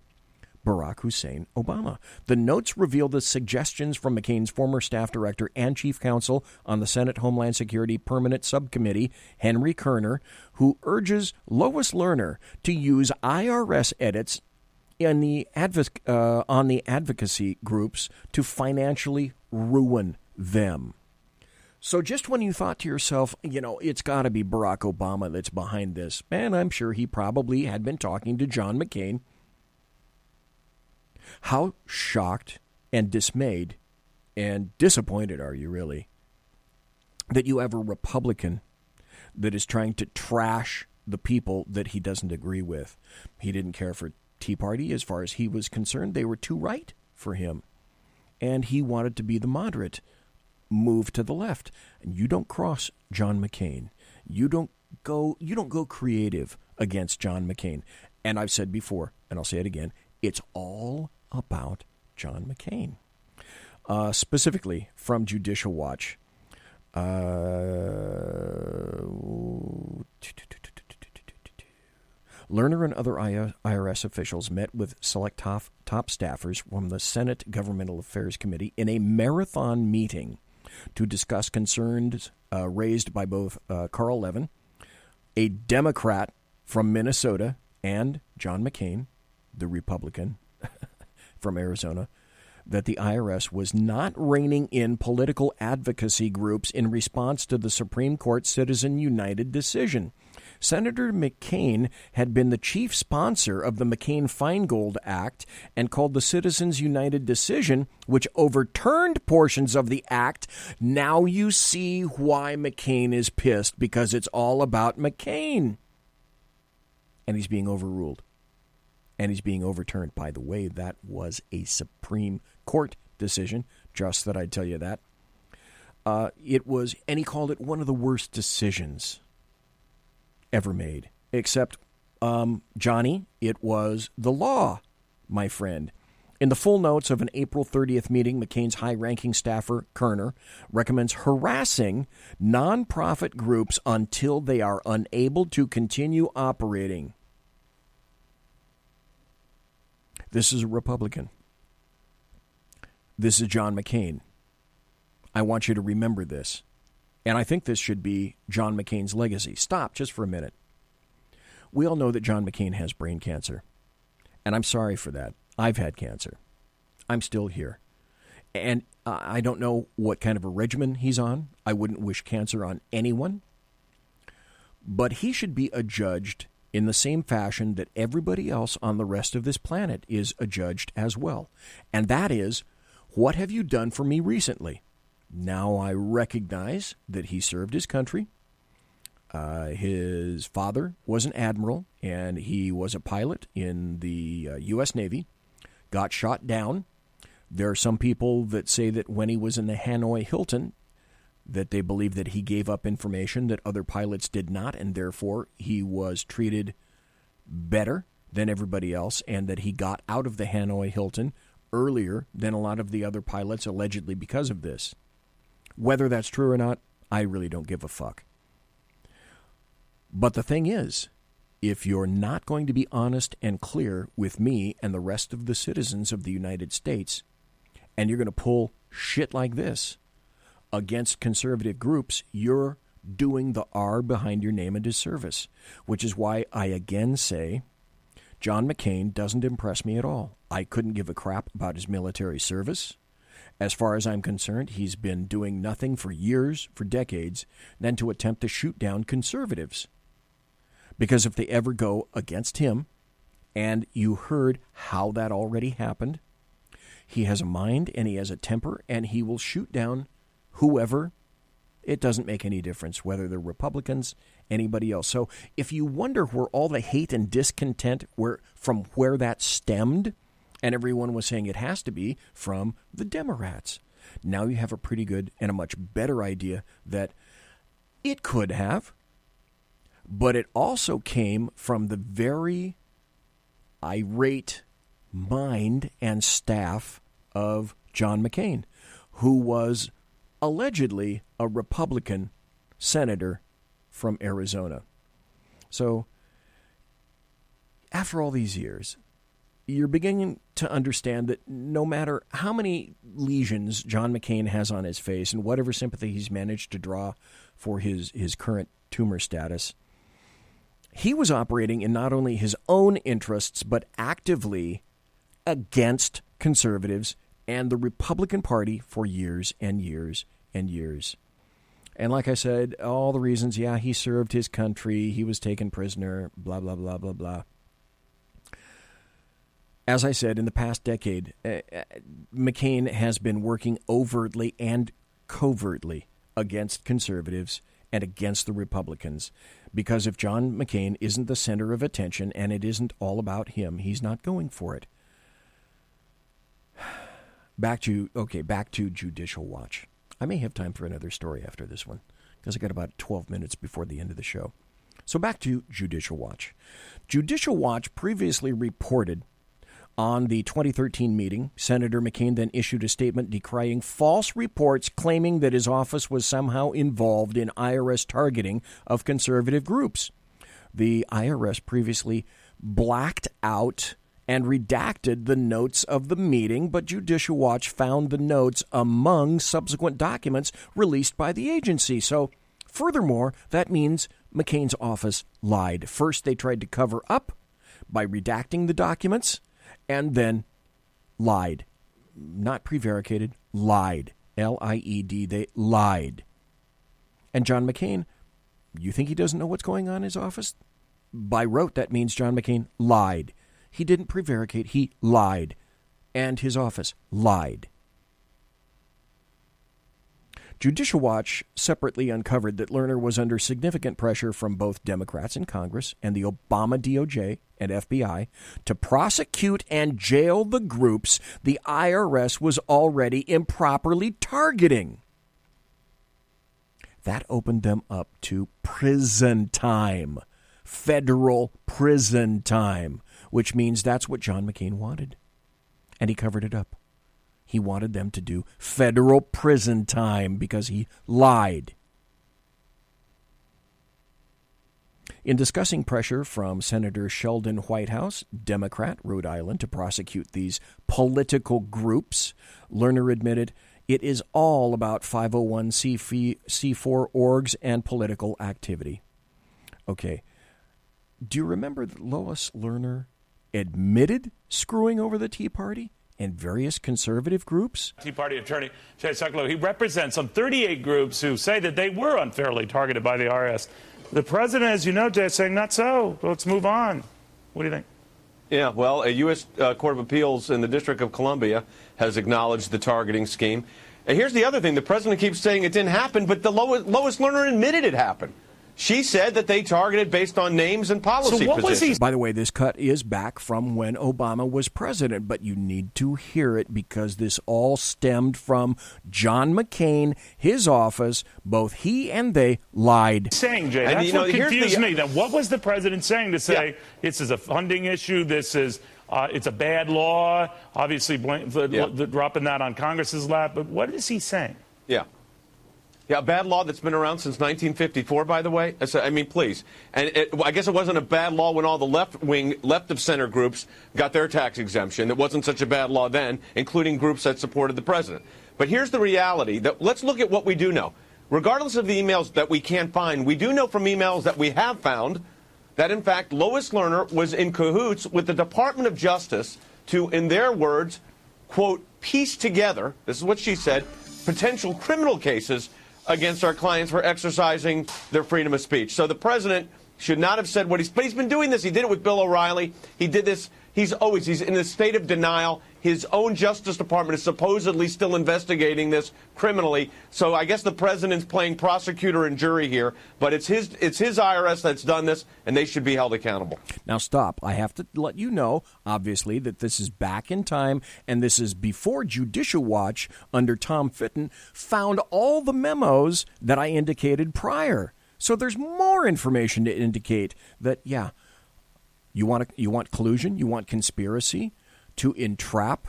Barack Hussein Obama. The notes reveal the suggestions from McCain's former staff director and chief counsel on the Senate Homeland Security Permanent Subcommittee, Henry Kerner, who urges Lois Lerner to use IRS edits on the advocacy groups to financially ruin them. So just when you thought to yourself, it's got to be Barack Obama that's behind this, and I'm sure he probably had been talking to John McCain, how shocked and dismayed and disappointed are you really that you have a Republican that is trying to trash the people that he doesn't agree with? He didn't care for Tea Party as far as he was concerned. They were too right for him. And he wanted to be the moderate, move to the left. And you don't cross John McCain. You don't go creative against John McCain. And I've said before, and I'll say it again, it's all about John McCain. Specifically from Judicial Watch. Lerner and other IRS officials met with select top staffers from the Senate Governmental Affairs Committee in a marathon meeting to discuss concerns raised by both Carl Levin, a Democrat from Minnesota, and John McCain, the Republican from Arizona, that the IRS was not reining in political advocacy groups in response to the Supreme Court Citizen United decision. Senator McCain had been the chief sponsor of the McCain-Feingold Act and called the Citizens United decision, which overturned portions of the act. Now you see why McCain is pissed, because it's all about McCain. And he's being overruled. And he's being overturned. By the way, that was a Supreme Court decision, just that I'd tell you that. It was, and he called it one of the worst decisions ever made. Except, Johnny, it was the law, my friend. In the full notes of an April 30th meeting, McCain's high-ranking staffer, Kerner, recommends harassing nonprofit groups until they are unable to continue operating. This is a Republican. This is John McCain. I want you to remember this. And I think this should be John McCain's legacy. Stop just for a minute. We all know that John McCain has brain cancer. And I'm sorry for that. I've had cancer. I'm still here. And I don't know what kind of a regimen he's on. I wouldn't wish cancer on anyone. But he should be adjudged in the same fashion that everybody else on the rest of this planet is adjudged as well. And that is, what have you done for me recently? Now I recognize that he served his country. His father was an admiral, and he was a pilot in the U.S. Navy, got shot down. There are some people that say that when he was in the Hanoi Hilton, that they believe that he gave up information that other pilots did not, and therefore he was treated better than everybody else, and that he got out of the Hanoi Hilton earlier than a lot of the other pilots, allegedly because of this. Whether that's true or not, I really don't give a fuck. But the thing is, if you're not going to be honest and clear with me and the rest of the citizens of the United States, and you're going to pull shit like this against conservative groups, you're doing the R behind your name a disservice, which is why I again say John McCain doesn't impress me at all. I couldn't give a crap about his military service. As far as I'm concerned, he's been doing nothing for years, for decades, than to attempt to shoot down conservatives. Because if they ever go against him, and you heard how that already happened, he has a mind and he has a temper, and he will shoot down whoever. It doesn't make any difference whether they're Republicans, anybody else. So if you wonder where all the hate and discontent from where that stemmed, and everyone was saying it has to be from the Democrats, now you have a pretty good and a much better idea that it could have, but it also came from the very irate mind and staff of John McCain, who was allegedly a Republican senator from Arizona. So, after all these years, you're beginning to understand that no matter how many lesions John McCain has on his face and whatever sympathy he's managed to draw for his current tumor status, he was operating in not only his own interests, but actively against conservatives and the Republican Party for years and years and years. And like I said, all the reasons, he served his country, he was taken prisoner, blah, blah, blah, blah, blah. As I said, in the past decade, McCain has been working overtly and covertly against conservatives and against the Republicans. Because if John McCain isn't the center of attention and it isn't all about him, he's not going for it. Back to Judicial Watch. I may have time for another story after this one, because I got about 12 minutes before the end of the show. So back to Judicial Watch. Judicial Watch previously reported on the 2013 meeting, Senator McCain then issued a statement decrying false reports claiming that his office was somehow involved in IRS targeting of conservative groups. The IRS previously blacked out and redacted the notes of the meeting, but Judicial Watch found the notes among subsequent documents released by the agency. So, furthermore, that means McCain's office lied. First, they tried to cover up by redacting the documents, and then lied. Not prevaricated, lied. L-I-E-D, they lied. And John McCain, you think he doesn't know what's going on in his office? By rote, that means John McCain lied. He didn't prevaricate, he lied. And his office lied. Judicial Watch separately uncovered that Lerner was under significant pressure from both Democrats in Congress and the Obama DOJ and FBI to prosecute and jail the groups the IRS was already improperly targeting. That opened them up to prison time, federal prison time, which means that's what John McCain wanted. And he covered it up. He wanted them to do federal prison time because he lied. In discussing pressure from Senator Sheldon Whitehouse, Democrat, Rhode Island, to prosecute these political groups, Lerner admitted it is all about 501c4 orgs and political activity. Okay. Do you remember that Lois Lerner admitted screwing over the Tea Party and various conservative groups? Tea Party attorney Jay Sekulow, he represents some 38 groups who say that they were unfairly targeted by the IRS. The president, as you know, Jay, is saying not so. Let's move on. What do you think? Yeah, well, a U.S. Court of Appeals in the District of Columbia has acknowledged the targeting scheme. And here's the other thing. The president keeps saying it didn't happen, but the Lois Lerner admitted it happened. She said that they targeted based on names and policy So what positions. was he? By the way, this cut is back from when Obama was president, but you need to hear it because this all stemmed from John McCain, his office. Both he and they lied. Saying, Jay, that's what confused me. Then what was the president saying to say this is a funding issue, this is it's a bad law, obviously dropping that on Congress's lap, but what is he saying? Yeah, a bad law that's been around since 1954, by the way. I mean, please. And I guess it wasn't a bad law when all the left of center groups got their tax exemption. It wasn't such a bad law then, including groups that supported the president. But here's the reality. Let's look at what we do know. Regardless of the emails that we can't find, we do know from emails that we have found that, in fact, Lois Lerner was in cahoots with the Department of Justice to, in their words, quote, piece together, this is what she said, potential criminal cases against our clients for exercising their freedom of speech. So the president should not have said what but he's been doing this. He did it with Bill O'Reilly. He did this. He's in a state of denial. His own Justice Department is supposedly still investigating this criminally. So I guess the president's playing prosecutor and jury here, but it's his IRS that's done this, and they should be held accountable. Now stop. I have to let you know, obviously, that this is back in time, and this is before Judicial Watch under Tom Fitton found all the memos that I indicated prior. So there's more information to indicate that, You want collusion, you want conspiracy to entrap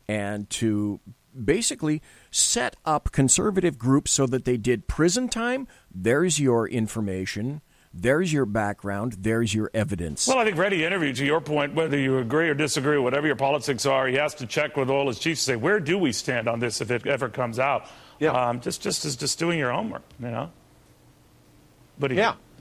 and to basically set up conservative groups so that they did prison time. There's your information. There's your background. There's your evidence. Well, I think Reddy interviewed, to your point, whether you agree or disagree, whatever your politics are, he has to check with all his chiefs to say, where do we stand on this if it ever comes out? Yeah. Just doing your homework, you know? But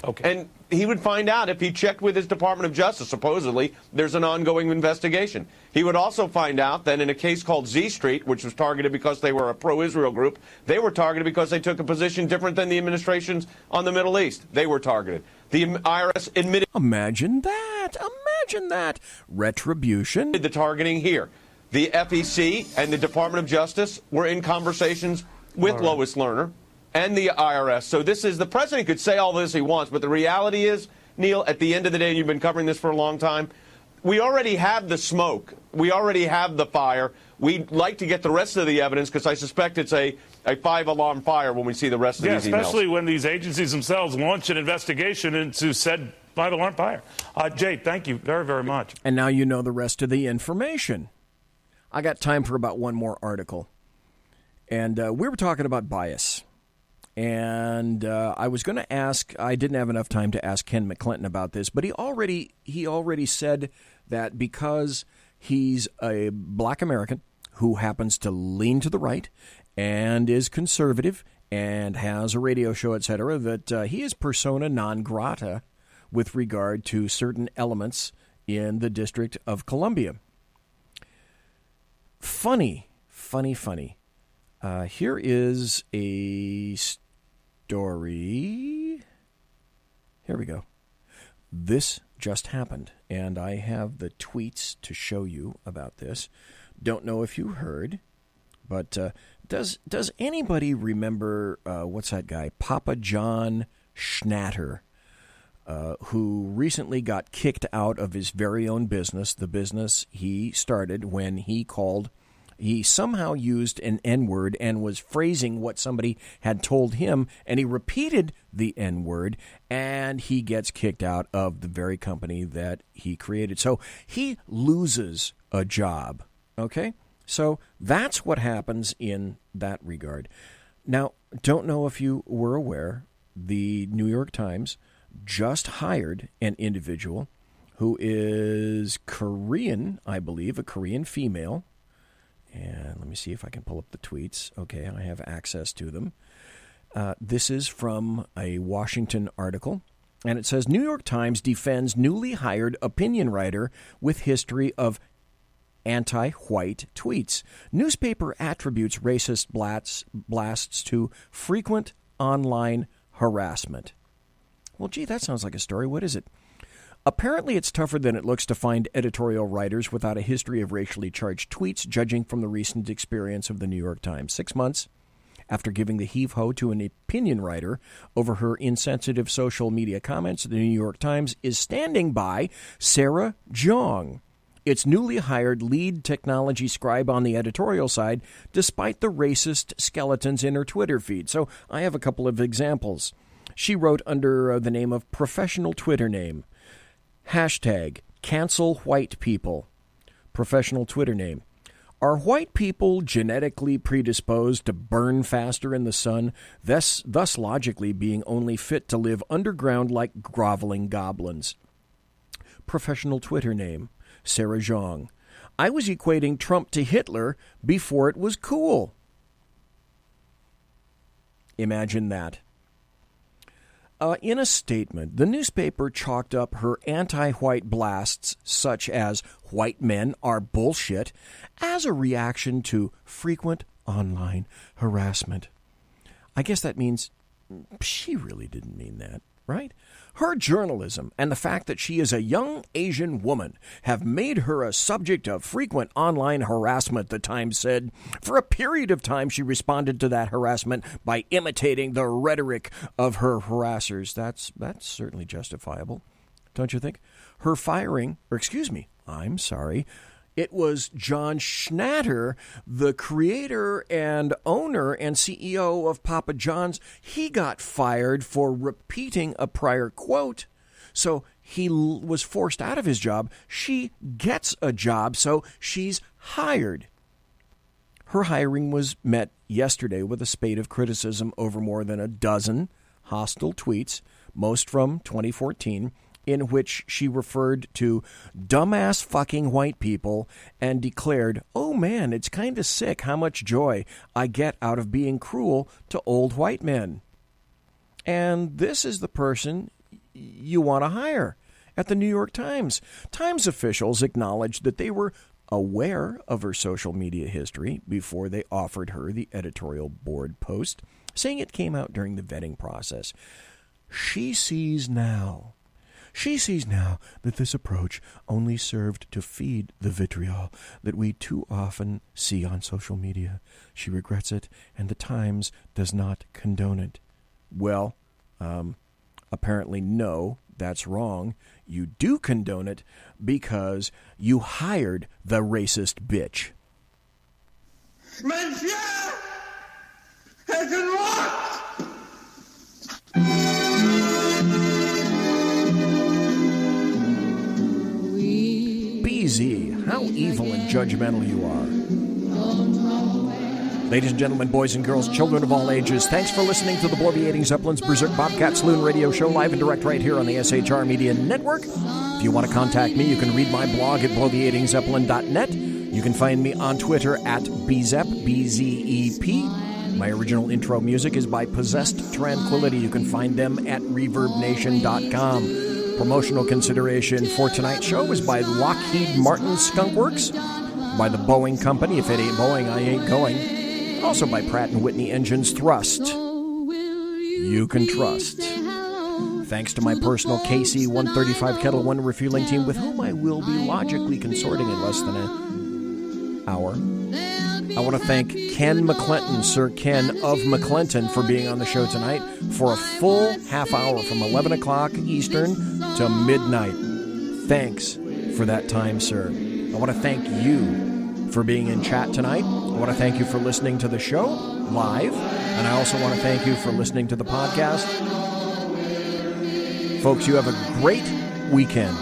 okay. And he would find out if he checked with his Department of Justice. Supposedly, there's an ongoing investigation. He would also find out that in a case called Z Street, which was targeted because they were a pro-Israel group, they were targeted because they took a position different than the administrations on the Middle East. They were targeted. The IRS admitted... Imagine that. Imagine that. Retribution. The targeting here. The FEC and the Department of Justice were in conversations with Lois Lerner and the IRS. So this is, the president could say all this he wants, but the reality is, Neil, at the end of the day, and you've been covering this for a long time, we already have the smoke. We already have the fire. We'd like to get the rest of the evidence because I suspect it's a 5-alarm fire when we see the rest of these emails. Especially when these agencies themselves launch an investigation into said 5-alarm fire. Jay, thank you very, very much. And now you know the rest of the information. I got time for about one more article. And we were talking about bias. And I was going to ask, I didn't have enough time to ask Ken McCLENTON about this, but he already said that because he's a black American who happens to lean to the right and is conservative and has a radio show, etc., that he is persona non grata with regard to certain elements in the District of Columbia. Funny. Here is a story. Here we go. This just happened, and I have the tweets to show you about this. Don't know if you heard, but does anybody remember what's that guy, Papa John Schnatter, who recently got kicked out of his very own business, the business he started when he somehow used an N-word and was phrasing what somebody had told him, and he repeated the N-word, and he gets kicked out of the very company that he created. So he loses a job, okay? So that's what happens in that regard. Now, don't know if you were aware, the New York Times just hired an individual who is Korean, I believe, a Korean female. And let me see if I can pull up the tweets. Okay, I have access to them. This is from a Washington article, and it says, New York Times defends newly hired opinion writer with history of anti-white tweets. Newspaper attributes racist blasts to frequent online harassment. Well, gee, that sounds like a story. What is it? Apparently, it's tougher than it looks to find editorial writers without a history of racially charged tweets, judging from the recent experience of the New York Times. 6 months after giving the heave-ho to an opinion writer over her insensitive social media comments, the New York Times is standing by Sarah Jeong, its newly hired lead technology scribe on the editorial side, despite the racist skeletons in her Twitter feed. So I have a couple of examples. She wrote under the name of professional Twitter name. Hashtag cancel white people. Professional Twitter name. Are white people genetically predisposed to burn faster in the sun, thus logically being only fit to live underground like groveling goblins? Professional Twitter name. Sarah Jeong. I was equating Trump to Hitler before it was cool. Imagine that. In a statement, the newspaper chalked up her anti-white blasts, such as white men are bullshit, as a reaction to frequent online harassment. I guess that means she really didn't mean that, right? Her journalism and the fact that she is a young Asian woman have made her a subject of frequent online harassment, the Times said. For a period of time, she responded to that harassment by imitating the rhetoric of her harassers. That's certainly justifiable, don't you think? Her firing, it was John Schnatter, the creator and owner and CEO of Papa John's. He got fired for repeating a prior quote. so he was forced out of his job. She gets a job, so she's hired. Her hiring was met yesterday with a spate of criticism over more than a dozen hostile tweets, most from 2014, in which she referred to dumbass fucking white people and declared, "Oh man, it's kind of sick how much joy I get out of being cruel to old white men." And this is the person you want to hire. At the New York Times, Times officials acknowledged that they were aware of her social media history before they offered her the editorial board post, saying it came out during the vetting process. She sees now that this approach only served to feed the vitriol that we too often see on social media. She regrets it, and the Times does not condone it. Well, apparently no, that's wrong. You do condone it because you hired the racist bitch. Monsieur has unlocked! BZ, how evil and judgmental you are. Ladies and gentlemen, boys and girls, children of all ages, thanks for listening to the Bloviating Zeppelin's Berserk Bobcat Saloon radio show, live and direct right here on the SHR Media Network. If you want to contact me, you can read my blog at bloviatingzeppelin.net. You can find me on Twitter at BZEP, B-Z-E-P. My original intro music is by Possessed Tranquility. You can find them at ReverbNation.com. Promotional consideration for tonight's show is by Lockheed Martin Skunk Works, by the Boeing Company. If it ain't Boeing, I ain't going. Also by Pratt & Whitney Engines Thrust. You can trust. Thanks to my personal KC-135 Kettle 1 refueling team, with whom I will be logically consorting in less than an hour. I want to thank Ken McCLENTON, Sir Ken of McCLENTON, for being on the show tonight for a full half hour from 11 o'clock Eastern to midnight. Thanks for that time, sir. I want to thank you for being in chat tonight. I want to thank you for listening to the show live, and I also want to thank you for listening to the podcast. Folks, you have a great weekend.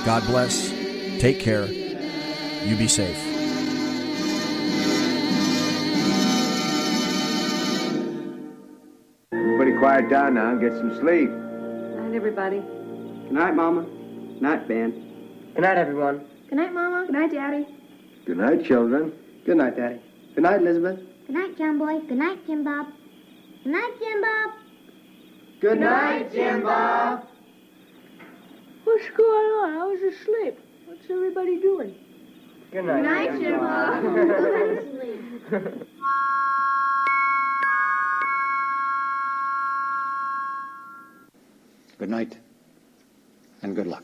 God bless. Take care. You be safe. Everybody quiet down now and get some sleep. Good night, everybody. Good night, Mama. Good night, Ben. Good night, everyone. Good night, Mama. Good night, Daddy. Good night, children. Good night, Daddy. Good night, Elizabeth. Good night, John Boy. Good night, Jim Bob. Good night, Jim Bob. Good night, Jim Bob. What's going on? I was asleep. What's everybody doing? Good night, Jim Bob. Go to sleep. Good night, and good luck.